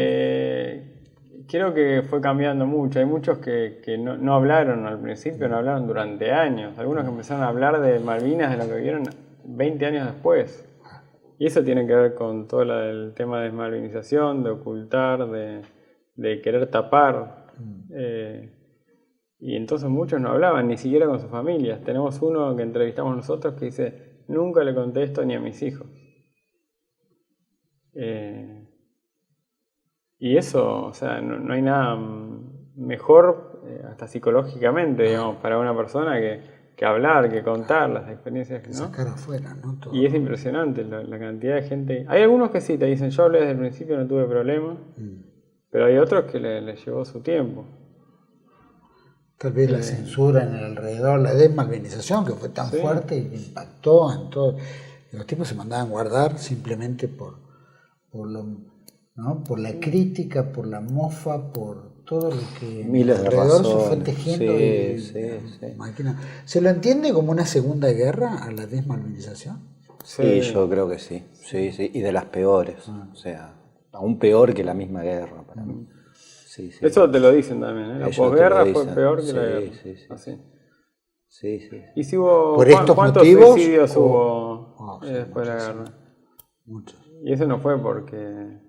Creo que fue cambiando mucho. Hay muchos que no hablaron al principio, no hablaron durante años. Algunos que empezaron a hablar de Malvinas, de lo que vieron 20 años después. Y eso tiene que ver con todo el tema de desmalvinización, de ocultar, de querer tapar. Y entonces muchos no hablaban, ni siquiera con sus familias. Tenemos uno que entrevistamos nosotros que dice, nunca le contesto ni a mis hijos. Y eso, o sea, no hay nada mejor, hasta psicológicamente, digamos, para una persona que hablar, que contar las experiencias, ¿no? Sacar afuera, ¿no? Todo. Y es impresionante la cantidad de gente. Hay algunos que sí te dicen, yo hablé desde el principio, no tuve problema, pero hay otros que le llevó su tiempo. Tal vez la censura en el alrededor, la desmalvinización que fue tan fuerte y que impactó en todo. Los tipos se mandaban guardar simplemente por la crítica, por la mofa, por todo lo que miles de alrededor se fue razones. tejiendo. Imagina. ¿Se lo entiende como una segunda guerra a la desmalvinización? Sí, yo creo que sí. Y de las peores. O sea, aún peor que la misma guerra para mí. Sí. Eso te lo dicen también, ¿eh? La posguerra fue peor que la guerra. Sí. ¿Y si hubo por estos cuántos motivos, suicidios hubo después de la guerra? Muchos. Y eso no fue porque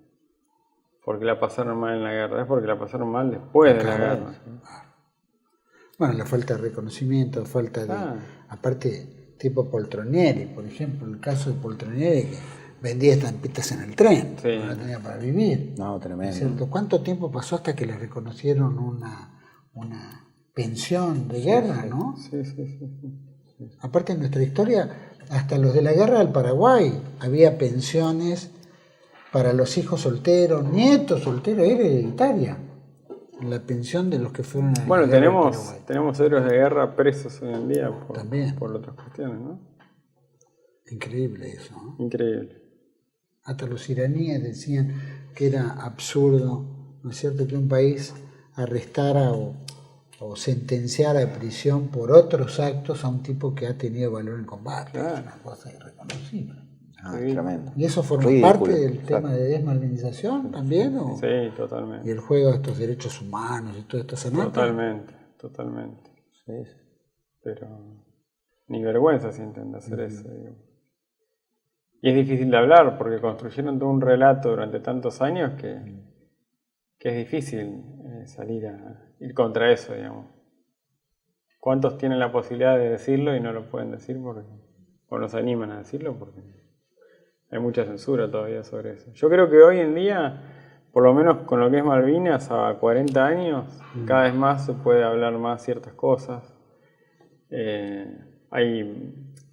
la pasaron mal en la guerra, es porque la pasaron mal después de la guerra. Bueno, la falta de reconocimiento, falta de... Aparte, tipo Poltronieri, por ejemplo, el caso de Poltronieri, que vendía estampitas en el tren, Sí. no la tenía para vivir. No, tremendo. ¿Cierto? ¿Cuánto tiempo pasó hasta que le reconocieron una pensión de guerra, no? Sí. Aparte en nuestra historia, hasta los de la guerra del Paraguay, había pensiones para los hijos solteros, nietos solteros, era hereditaria. La pensión de los que fueron a la Bueno, guerra del Paraguay. tenemos héroes de guerra presos hoy en día También. por otras cuestiones, ¿no? Increíble eso, ¿no? Increíble. Hasta los iraníes decían que era absurdo, ¿no es cierto?, que un país arrestara o sentenciara a prisión por otros actos a un tipo que ha tenido valor en combate. Claro. Es una cosa irreconocible. Tremendo. ¿Y eso forma Ridículo, parte del claro. tema de desmalvinización también? ¿O? Sí, totalmente. Y el juego de estos derechos humanos y todo esto se nota. Totalmente. Sí. Pero ni vergüenza sienten de hacer eso, digo. Y es difícil de hablar porque construyeron todo un relato durante tantos años que es difícil salir a ir contra eso, digamos. ¿Cuántos tienen la posibilidad de decirlo y no lo pueden decir o no se animan a decirlo? Porque hay mucha censura todavía sobre eso. Yo creo que hoy en día, por lo menos con lo que es Malvinas, a 40 años, cada vez más se puede hablar más ciertas cosas.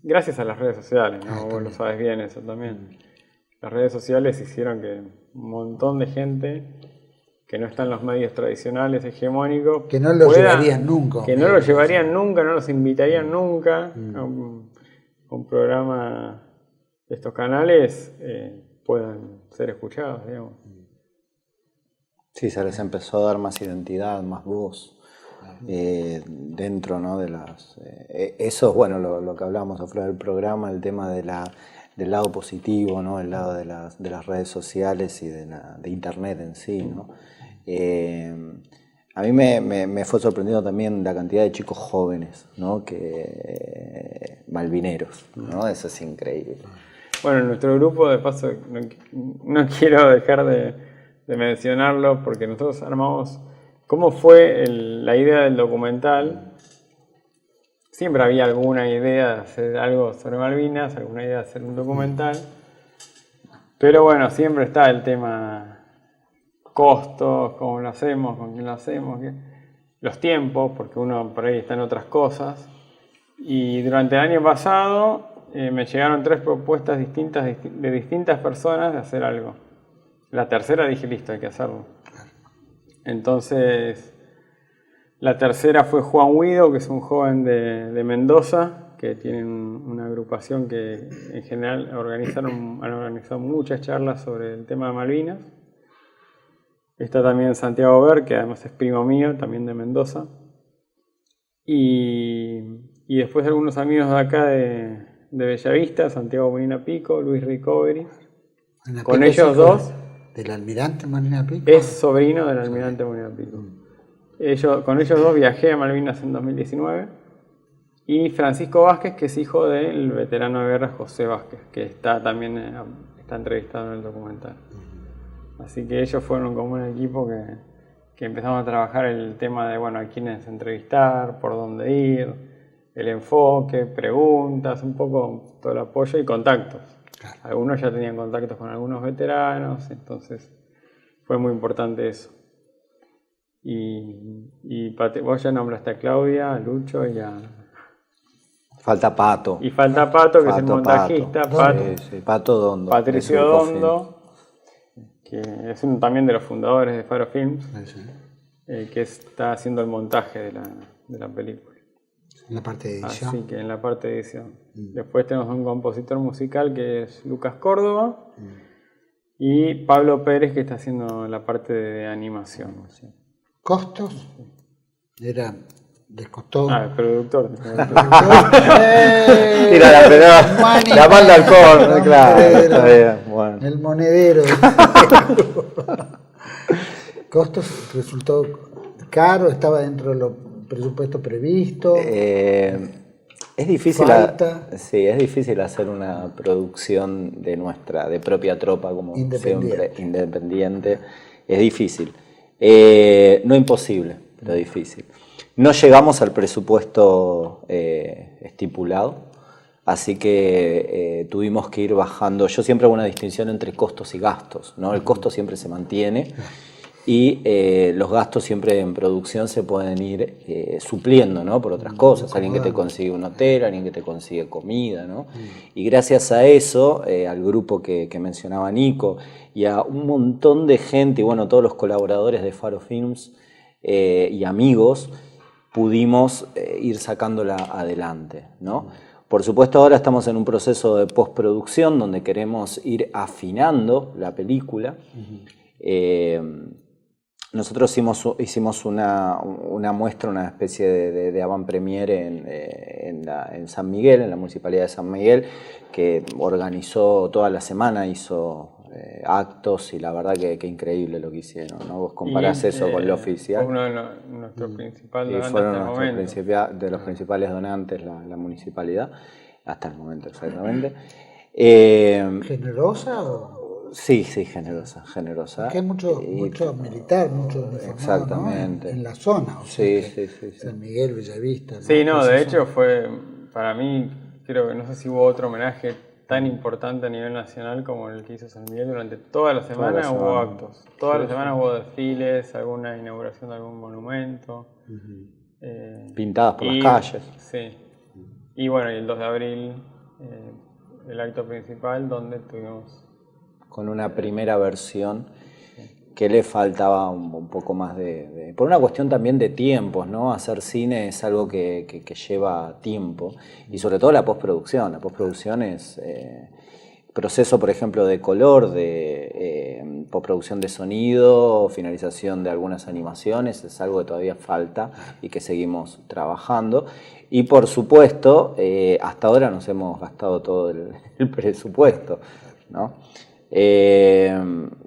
Gracias a las redes sociales, ¿no? Vos lo sabes bien eso también. Las redes sociales hicieron que un montón de gente que no está en los medios tradicionales, hegemónicos, que no los llevarían nunca. Que no los llevarían nunca, no los invitarían nunca a un programa de estos canales, puedan ser escuchados, digamos. Sí, se les empezó a dar más identidad, más voz. Dentro, ¿no?, de las... eso es bueno lo que hablábamos afuera del programa, el tema del lado positivo, ¿no?, el lado de las redes sociales y de internet en sí, ¿no? A mí me fue sorprendido también la cantidad de chicos jóvenes, ¿no?, malvineros, ¿no? Eso es increíble. Bueno, en nuestro grupo, de paso, no quiero dejar de mencionarlo porque nosotros armamos... ¿Cómo fue la idea del documental? Siempre había alguna idea de hacer algo sobre Malvinas, alguna idea de hacer un documental. Pero bueno, siempre está el tema costos, cómo lo hacemos, con quién lo hacemos, los tiempos, porque uno por ahí está en otras cosas. Y durante el año pasado me llegaron 3 propuestas distintas de distintas personas de hacer algo. La tercera dije, listo, hay que hacerlo. Entonces, la tercera fue Juan Guido, que es un joven de Mendoza, que tienen una agrupación que en general han organizado muchas charlas sobre el tema de Malvinas. Está también Santiago Ver, que además es primo mío, también de Mendoza. Y después algunos amigos de acá de Bellavista, Santiago Molina Pico, Luis Recovery. Con ellos dos... ¿Del almirante Molina Pico? Es sobrino del almirante Molina Pico. Con ellos dos viajé a Malvinas en 2019. Y Francisco Vázquez, que es hijo del veterano de guerra José Vázquez, que está entrevistado en el documental. Así que ellos fueron como un equipo que empezamos a trabajar el tema de, bueno, a quiénes entrevistar, por dónde ir, el enfoque, preguntas, un poco todo el apoyo y contactos. Claro. Algunos ya tenían contactos con algunos veteranos, entonces fue muy importante eso. Y vos ya nombraste a Claudia, a Lucho y a... Falta Pato. Y falta Pato, que es el montajista. Pato Dondo. Patricio Dondo, que es uno también de los fundadores de Faro Films, que está haciendo el montaje de la película. En la parte de edición. Así que en la parte de edición. Después tenemos un compositor musical que es Lucas Córdoba y Pablo Pérez, que está haciendo la parte de animación. ¿Costos? ¿Les costó? El productor. Tira la pelota, la manda al corno, claro. Está bien, bueno. El monedero. ¿Costos? ¿Resultó caro? ¿Estaba dentro de lo presupuesto previsto? Es difícil, es difícil hacer una producción de propia tropa, como siempre, independiente. Es difícil. No imposible, pero difícil. No llegamos al presupuesto estipulado, Así que tuvimos que ir bajando. Yo siempre hago una distinción entre costos y gastos, ¿no? El costo siempre se mantiene y los gastos siempre en producción se pueden ir supliendo, ¿no? Por otras cosas. Alguien que te consigue un hotel, alguien que te consigue comida, ¿no? Y gracias a eso, al grupo que mencionaba Nico y a un montón de gente, y bueno, todos los colaboradores de Faro Films y amigos, pudimos ir sacándola adelante, ¿no? Por supuesto, ahora estamos en un proceso de postproducción donde queremos ir afinando la película. Nosotros hicimos una muestra, una especie de avant-premiere en San Miguel, en la Municipalidad de San Miguel, que organizó toda la semana, hizo actos, y la verdad que increíble lo que hicieron, ¿no? Vos comparás eso con lo oficial. Fue uno de nuestros principales donantes fueron hasta el momento. De los principales donantes la municipalidad, hasta el momento exactamente. ¿Generosa o...? Sí, generosa. Porque hay mucho militar, mucho uniformado, exactamente, ¿no? En la zona, o sea, sí. San Miguel, Bellavista. Sí, no, de hecho fue, para mí, creo que no sé si hubo otro homenaje tan importante a nivel nacional como el que hizo San Miguel. Durante toda la semana hubo actos, toda la semana hubo desfiles, alguna inauguración de algún monumento. Pintadas por las calles. Sí. Y bueno, y el 2 de abril, el acto principal donde tuvimos... Con una primera versión que le faltaba un poco más por una cuestión también de tiempos, ¿no? Hacer cine es algo que lleva tiempo, y sobre todo la postproducción. La postproducción es proceso, por ejemplo, de color, de postproducción de sonido, finalización de algunas animaciones, es algo que todavía falta y que seguimos trabajando. Y por supuesto, hasta ahora nos hemos gastado todo el presupuesto, ¿no?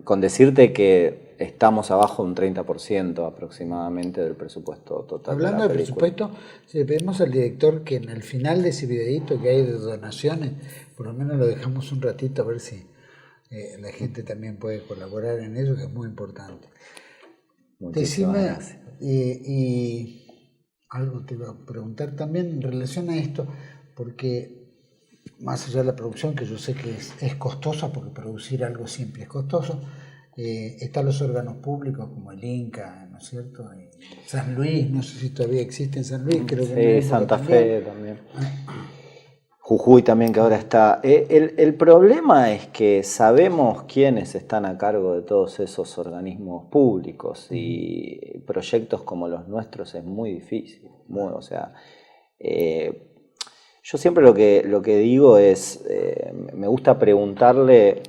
Con decirte que estamos abajo de un 30% aproximadamente del presupuesto total. Hablando de presupuesto, si le pedimos al director que en el final de ese videíto que hay de donaciones, por lo menos lo dejamos un ratito a ver si la gente también puede colaborar en eso, que es muy importante. Muchísimas gracias. Y algo te iba a preguntar también en relación a esto, porque más allá de la producción, que yo sé que es costosa, porque producir algo siempre es costoso, están los órganos públicos como el Inca, ¿no es cierto? San Luis, no sé si todavía existe en San Luis, creo que sí, Santa Fe también. Jujuy también, que ahora está. El problema es que sabemos quiénes están a cargo de todos esos organismos públicos, y proyectos como los nuestros es muy difícil. Yo siempre lo que digo es, me gusta preguntarle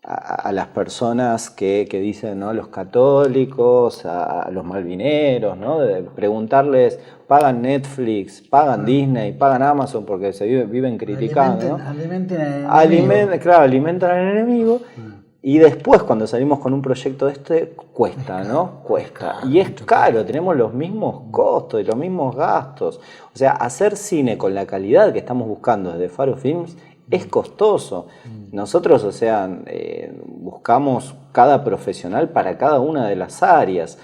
a las personas que dicen, ¿no? Los católicos, a los malvineros, ¿no? Preguntarles, ¿pagan Netflix, pagan Disney, pagan Amazon? Porque se viven criticando, alimentan al enemigo. Y después, cuando salimos con un proyecto de cuesta, ¿no? Cuesta. Y es caro, tenemos los mismos costos y los mismos gastos. O sea, hacer cine con la calidad que estamos buscando desde Faro Films es costoso. Nosotros, buscamos cada profesional para cada una de las áreas.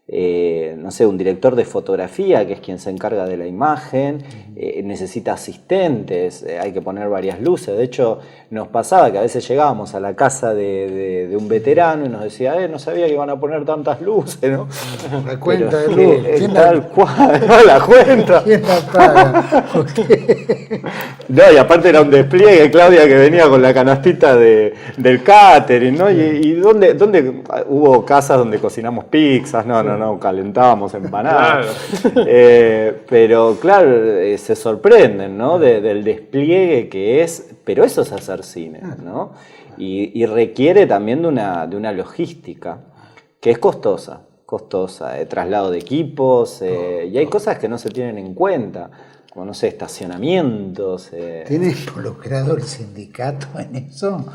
No sé, un director de fotografía, que es quien se encarga de la imagen, necesita asistentes, hay que poner varias luces. De hecho, nos pasaba que a veces llegábamos a la casa de un veterano y nos decía, no sabía que iban a poner tantas luces, ¿no? La cuenta de luz. Tal cual, no la cuenta. ¿Quién la paga? No, y aparte era un despliegue, Claudia, que venía con la canastita del catering, ¿no? ¿Y dónde hubo casas donde cocinamos pizzas? No, calentábamos empanadas. Claro. Pero claro, se sorprenden, ¿no? Del despliegue que es, pero eso es hacer cine, ¿no? Y requiere también de una logística que es costosa, traslado de equipos, y hay cosas que no se tienen en cuenta, como, no sé, estacionamientos. ¿Tiene involucrado el sindicato en eso?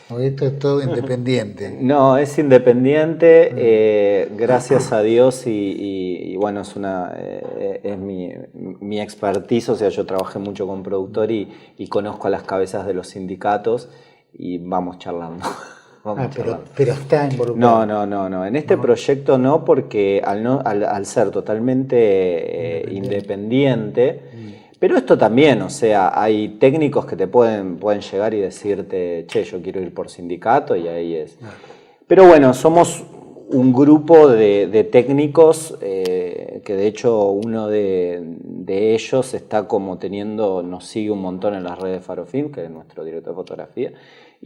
¿O esto es todo independiente? No, es independiente, gracias a Dios, y bueno, es mi expertise. O sea, yo trabajé mucho con productor y conozco a las cabezas de los sindicatos y vamos charlando. Pero está involucrado. No. En este proyecto no, porque al ser totalmente independiente, Pero esto también, o sea, hay técnicos que te pueden llegar y decirte, che, yo quiero ir por sindicato, y ahí es. Pero bueno, somos un grupo de técnicos que de hecho uno de ellos está como nos sigue un montón en las redes de Farofilm, que es nuestro director de fotografía,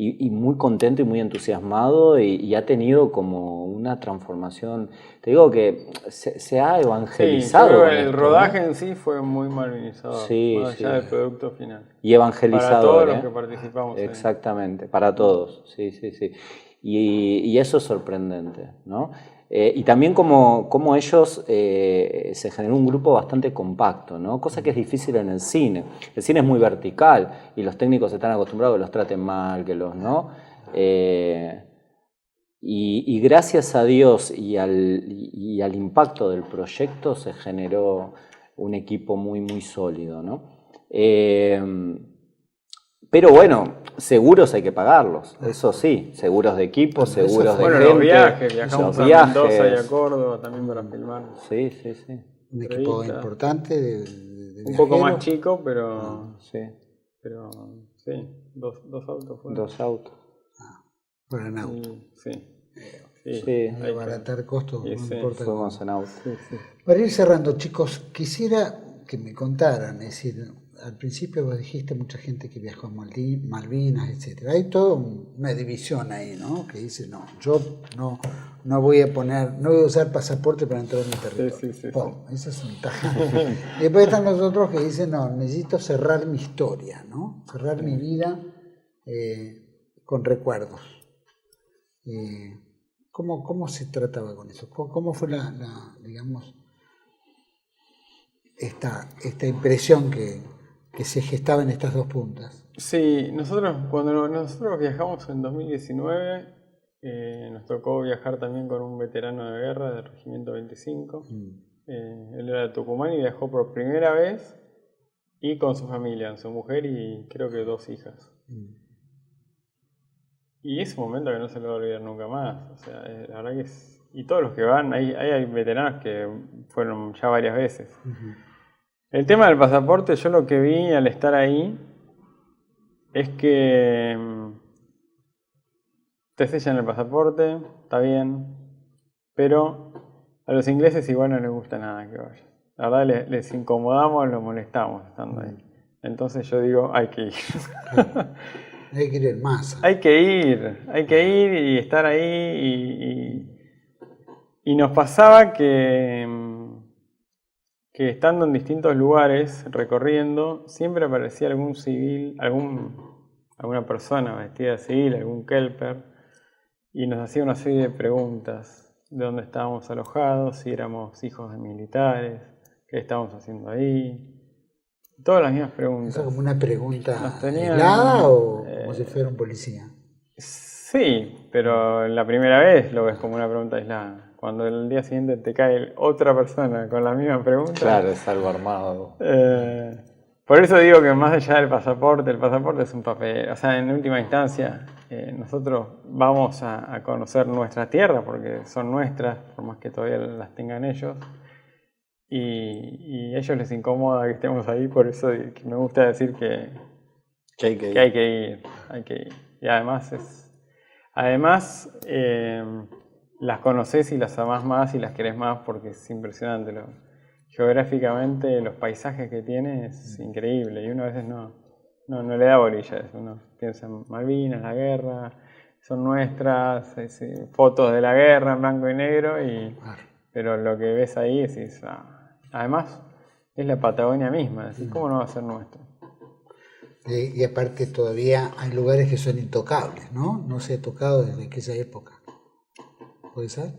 y muy contento y muy entusiasmado y ha tenido como una transformación. Te digo que se ha evangelizado. Sí, yo creo que el rodaje, ¿no?, en sí fue muy malvinizador, sí, más allá del producto final. Y evangelizador. Para todos los que participamos. Exactamente, para todos, sí. Y eso es sorprendente, ¿no? Y también como ellos se generó un grupo bastante compacto, ¿no? Cosa que es difícil en el cine. El cine es muy vertical y los técnicos están acostumbrados a que los traten mal, que los, ¿no? Y gracias a Dios y al impacto del proyecto se generó un equipo muy, muy sólido, ¿no? Pero bueno, seguros hay que pagarlos, eso sí, seguros de equipo, seguros de gente. Los viajes, viajamos a Mendoza y a Córdoba también para filmar. Sí. Un equipo importante de un poco más chico, pero sí, dos autos fueron. 2 autos. Fueron en auto. Sí. Abaratar costos, no importa. Fuimos en auto. Para ir cerrando, chicos, quisiera que me contaran, es decir, al principio vos dijiste mucha gente que viajó a Malvinas, etc. Hay toda una división ahí, ¿no? Que dice, no, yo no voy a usar pasaporte para entrar en mi territorio. Sí. Esa es un tajo. Después están los otros que dicen, no, necesito cerrar mi historia, ¿no? Cerrar mi vida con recuerdos. ¿Cómo se trataba con eso? ¿Cómo fue digamos, esta impresión que se gestaba en estas dos puntas? Sí, cuando nosotros viajamos en 2019, nos tocó viajar también con un veterano de guerra del Regimiento 25. Él era de Tucumán y viajó por primera vez y con su familia, su mujer y creo que 2 hijas. Y es un momento que no se lo va a olvidar nunca más. O sea, la verdad que es... Y todos los que van, hay veteranos que fueron ya varias veces. El tema del pasaporte, yo lo que vi al estar ahí es que te sellan el pasaporte, está bien, pero a los ingleses igual no les gusta nada que vayas. La verdad les incomodamos, los molestamos estando ahí. Entonces yo digo, hay que ir. Hay que ir en masa. Hay que ir y estar ahí y nos pasaba que estando en distintos lugares, recorriendo, siempre aparecía algún civil, alguna persona vestida de civil, algún kelper, y nos hacía una serie de preguntas, de dónde estábamos alojados, si éramos hijos de militares, qué estábamos haciendo ahí, todas las mismas preguntas. ¿Eso como una pregunta aislada o como si fuera un policía? Sí, pero la primera vez lo ves como una pregunta aislada. Cuando el día siguiente te cae otra persona con la misma pregunta... Claro, es algo armado. Por eso digo que más allá del pasaporte, el pasaporte es un papel. O sea, en última instancia, nosotros vamos a conocer nuestra tierra porque son nuestras, por más que todavía las tengan ellos. Y a ellos les incomoda que estemos ahí, por eso que me gusta decir que hay que ir. Y además las conoces y las amás más y las querés más porque es impresionante. Geográficamente los paisajes que tiene es increíble y uno a veces no le da bolilla a eso. Uno piensa en Malvinas, la guerra, son nuestras, fotos de la guerra en blanco y negro, pero lo que ves ahí es además es la Patagonia misma, ¿cómo no va a ser nuestro? Y aparte todavía hay lugares que son intocables, ¿no? No se ha tocado desde aquella época. ¿Puede ser?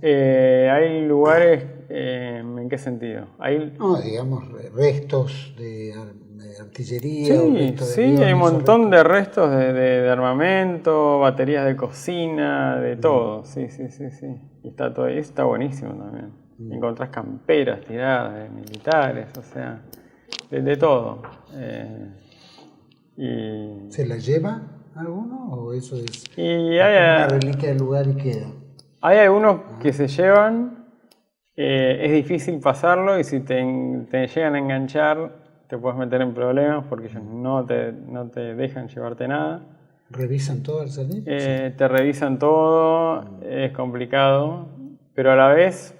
Hay lugares, ¿en qué sentido? Digamos, restos de artillería. Sí, hay un montón de restos de armamento, baterías de cocina, de todo. Sí. Y está todo ahí, está buenísimo también. Encontrás camperas tiradas de militares, o sea, de todo. ¿Se la lleva alguno o eso es una reliquia del lugar y queda? Hay algunos que se llevan, es difícil pasarlo y si te llegan a enganchar te puedes meter en problemas porque ellos no te dejan llevarte nada. ¿Revisan todo al salir? Te revisan todo, es complicado, pero a la vez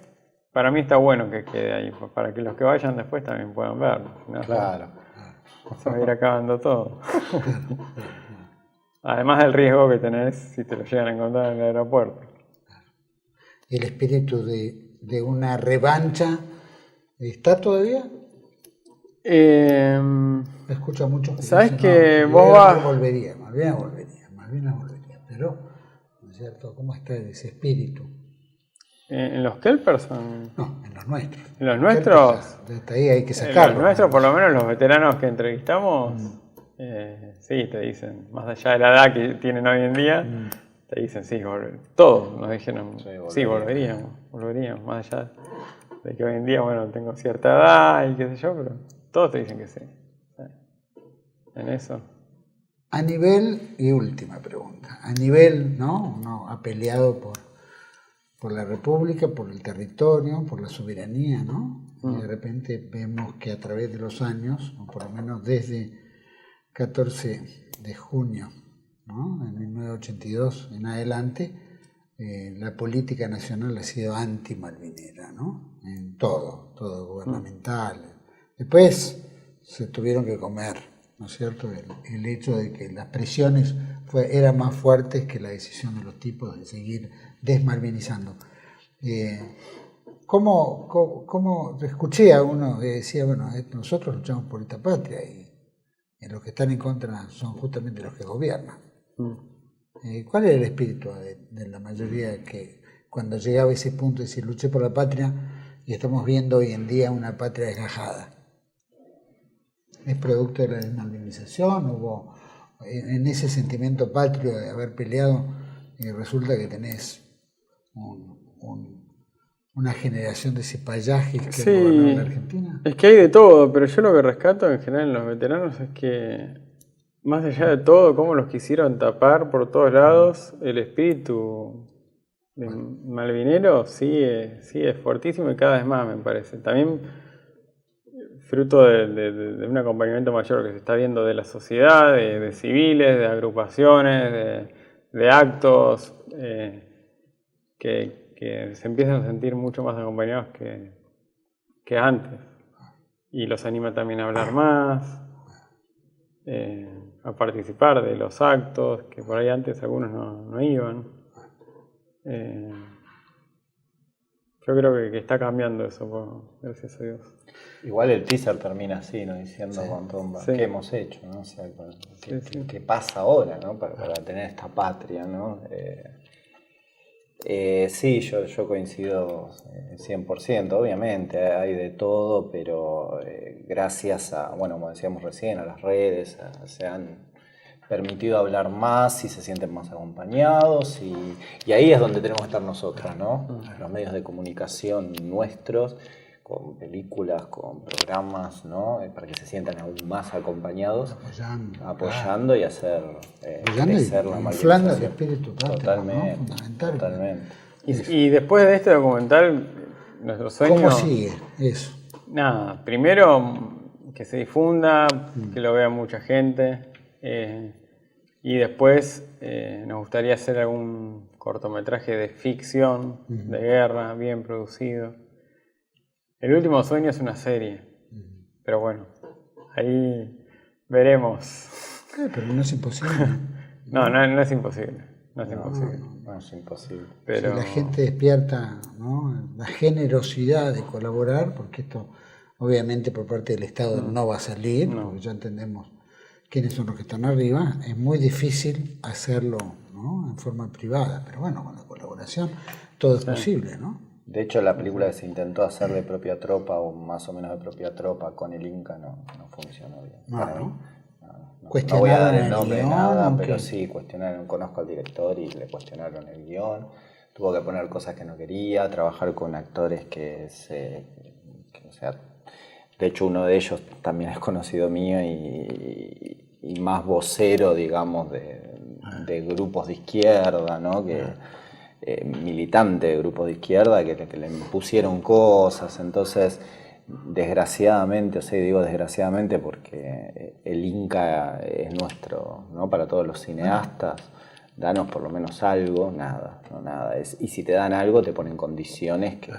para mí está bueno que quede ahí, para que los que vayan después también puedan verlo. ¿No? Claro. Se va a ir acabando todo. Además del riesgo que tenés si te lo llegan a encontrar en el aeropuerto. ¿El espíritu de una revancha está todavía? Escucho mucho que ¿sabes dicen, que no, vos vas? Malvinas volvería, pero ¿no es cierto? ¿Cómo está ese espíritu? ¿En los Kelperson? No, en los nuestros. ¿En los nuestros? Desde ahí hay que sacarlo. En los nuestros, por lo menos los veteranos que entrevistamos, sí, te dicen, más allá de la edad que tienen hoy en día, te dicen, sí, todos nos dijeron, sí, volveríamos, más allá de que hoy en día, bueno, tengo cierta edad y qué sé yo, pero todos te dicen que sí. En eso. A nivel, y última pregunta, a nivel, ¿no? Uno ha peleado por la República, por el territorio, por la soberanía, ¿no? Y de repente vemos que a través de los años, o por lo menos desde 14 de junio, ¿no? En 1982 en adelante, la política nacional ha sido anti-malvinera, ¿no? En todo gubernamental. Después se tuvieron que comer, ¿no es cierto?, el hecho de que las presiones eran más fuertes que la decisión de los tipos de seguir desmalvinizando. ¿Cómo escuché a uno que decía, bueno, nosotros luchamos por esta patria y los que están en contra son justamente los que gobiernan? ¿Cuál era el espíritu de la mayoría que cuando llegaba a ese punto de decir luché por la patria y estamos viendo hoy en día una patria desgajada? ¿Es producto de la desmalvinización? ¿Hubo en ese sentimiento patrio de haber peleado y resulta que tenés una generación de cipallajes que gobernaron la Argentina? Es que hay de todo, pero yo lo que rescato en general en los veteranos es que más allá de todo, cómo los quisieron tapar por todos lados, el espíritu malvinero sigue fuertísimo y cada vez más, me parece. También fruto de un acompañamiento mayor que se está viendo de la sociedad, de civiles, de agrupaciones, de actos, que se empiezan a sentir mucho más acompañados que antes. Y los anima también a hablar más, a participar de los actos, que por ahí antes algunos no iban. Yo creo que está cambiando eso, gracias a Dios. Igual el teaser termina así, ¿no? Diciendo con Tomba, ¿qué hemos hecho? ¿No? O sea, ¿qué pasa ahora, ¿no? Para tener esta patria, ¿no? Sí, yo coincido 100%, obviamente, hay de todo, pero gracias a, bueno, como decíamos recién, a las redes, se han permitido hablar más y se sienten más acompañados y ahí es donde tenemos que estar nosotros, ¿no? Los medios de comunicación nuestros, con películas, con programas, ¿no? Para que se sientan aún más acompañados, apoyando y hacer crecer la inflando el espíritu totalmente, ¿no? Fundamental. Totalmente. Y después de este documental, nuestro sueño... ¿Cómo sigue eso? Nada, primero que se difunda, que lo vea mucha gente, y después nos gustaría hacer algún cortometraje de ficción, de guerra, bien producido. El último sueño es una serie, pero bueno, ahí veremos. Pero no es imposible. No es imposible. No es imposible. Pero si la gente despierta, ¿no?, la generosidad de colaborar, porque esto obviamente por parte del Estado no va a salir, porque ya entendemos quiénes son los que están arriba, es muy difícil hacerlo, ¿no?, en forma privada, pero bueno, con la colaboración todo es posible, ¿no? De hecho, la película que se intentó hacer de propia tropa, o más o menos de propia tropa, con el Inca, no funcionó bien. No voy a dar el nombre de nada, pero sí, cuestionaron, conozco al director y le cuestionaron el guión. Tuvo que poner cosas que no quería, trabajar con actores o sea, de hecho uno de ellos también es conocido mío y más vocero, digamos, de grupos de izquierda, ¿no? Militante de grupos de izquierda que le impusieron cosas, entonces desgraciadamente, o sea, digo desgraciadamente porque el Inca es nuestro, ¿no? Para todos los cineastas, danos por lo menos algo, nada, no nada. Y si te dan algo, te ponen condiciones que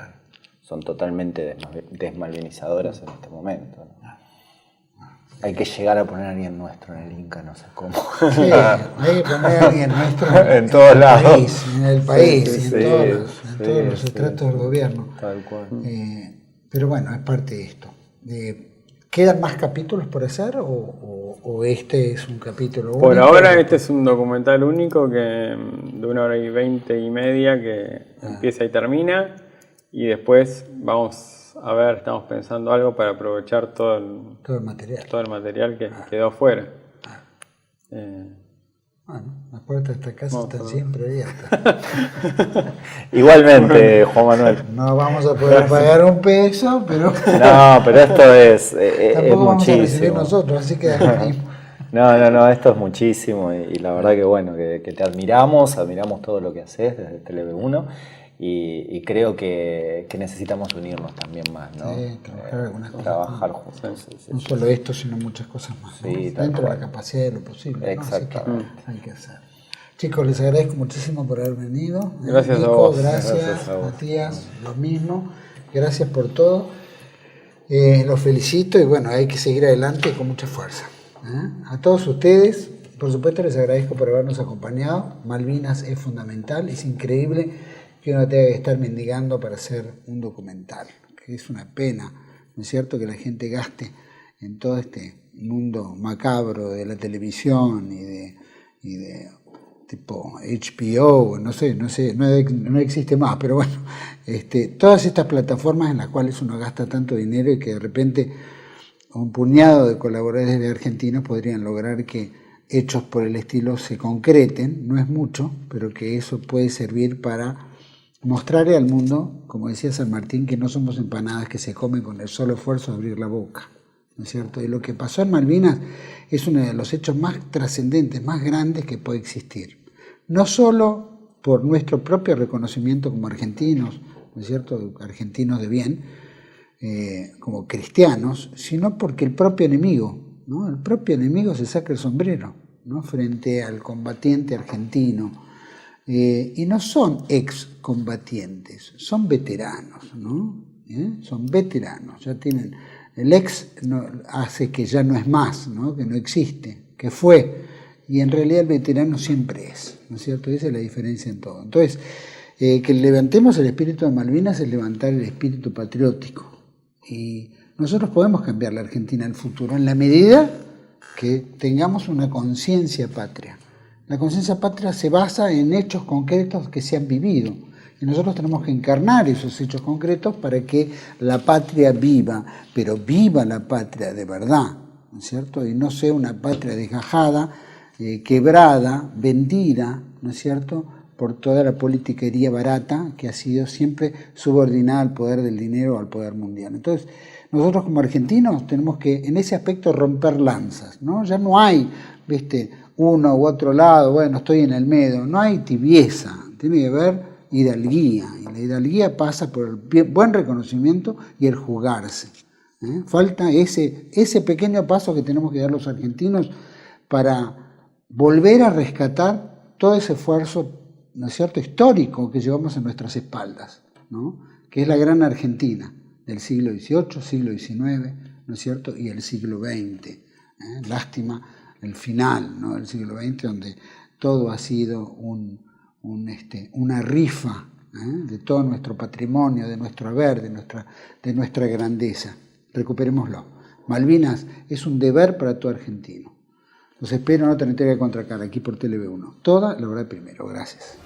son totalmente desmalvinizadoras en este momento, ¿no? Hay que llegar a poner a alguien nuestro en el Inca, no sé cómo. Sí, hay que poner a alguien nuestro en todos lados. En el país, Sí, en todos los estratos del gobierno. Tal cual. Pero bueno, es parte de esto. ¿Quedan más capítulos por hacer o este es un capítulo único? Por ahora este es un documental único que de 1 hora y 20 y media que empieza y termina, y después vamos a ver, estamos pensando algo para aprovechar todo el material que quedó afuera. Bueno, las puertas de esta casa están siempre abiertas. Igualmente, Juan Manuel. No vamos a poder pagar un peso, pero... No, pero esto es tampoco vamos muchísimo. a recibir nosotros, así que... No, esto es muchísimo y la verdad que bueno, que te admiramos todo lo que haces desde TV1 y creo que necesitamos unirnos también más, ¿no? Sí, trabajar juntos. No solo esto, sino muchas cosas más, ¿no? Sí, dentro de la capacidad de lo posible, ¿no? Así que hay que hacer. Chicos, les agradezco muchísimo por haber venido. Gracias Nico, a vos. Gracias a vos. Matías, lo mismo. Gracias por todo. Los felicito y bueno, hay que seguir adelante con mucha fuerza. A todos ustedes, por supuesto, les agradezco por habernos acompañado. Malvinas es fundamental, es increíble que uno tenga que estar mendigando para hacer un documental, que es una pena, ¿no es cierto?, que la gente gaste en todo este mundo macabro de la televisión y de tipo HBO, no existe más, pero bueno, todas estas plataformas en las cuales uno gasta tanto dinero y que de repente un puñado de colaboradores de argentinos podrían lograr que hechos por el estilo se concreten, no es mucho, pero que eso puede servir para mostrarle al mundo, como decía San Martín, que no somos empanadas que se comen con el solo esfuerzo de abrir la boca, ¿no es cierto? Y lo que pasó en Malvinas es uno de los hechos más trascendentes, más grandes que puede existir. No solo por nuestro propio reconocimiento como argentinos, ¿no es cierto?, argentinos de bien, como cristianos, sino porque el propio enemigo, ¿no? El propio enemigo se saca el sombrero, ¿no?, frente al combatiente argentino. Y no son excombatientes, son veteranos, ¿no? Son veteranos, ya tienen... El ex hace que ya no es más, ¿no?, que no existe, que fue, y en realidad el veterano siempre es, ¿no es cierto? Esa es la diferencia en todo. Entonces, que levantemos el espíritu de Malvinas es levantar el espíritu patriótico, y nosotros podemos cambiar la Argentina en el futuro en la medida que tengamos una conciencia patria. La conciencia patria se basa en hechos concretos que se han vivido y nosotros tenemos que encarnar esos hechos concretos para que la patria viva, pero viva la patria de verdad, ¿no es cierto? Y no sea una patria desgajada, quebrada, vendida, ¿no es cierto?, por toda la politiquería barata que ha sido siempre subordinada al poder del dinero o al poder mundial. Entonces, nosotros como argentinos tenemos que en ese aspecto romper lanzas, ¿no? Ya no hay, uno u otro lado, bueno, estoy en el medio, no hay tibieza, tiene que haber hidalguía, y la hidalguía pasa por el buen reconocimiento y el jugarse. Falta ese pequeño paso que tenemos que dar los argentinos para volver a rescatar todo ese esfuerzo, ¿no es cierto?, histórico que llevamos en nuestras espaldas, ¿no?, que es la gran Argentina del siglo XVIII, siglo XIX, ¿no es cierto?, y el siglo XX. Lástima el final, ¿no?, del siglo XX, donde todo ha sido una rifa de todo nuestro patrimonio, de nuestro haber, de nuestra grandeza. Recuperémoslo. Malvinas es un deber para todo argentino. Los espero en otra entrega de Contracara, aquí por TV1. Toda la hora primero. Gracias.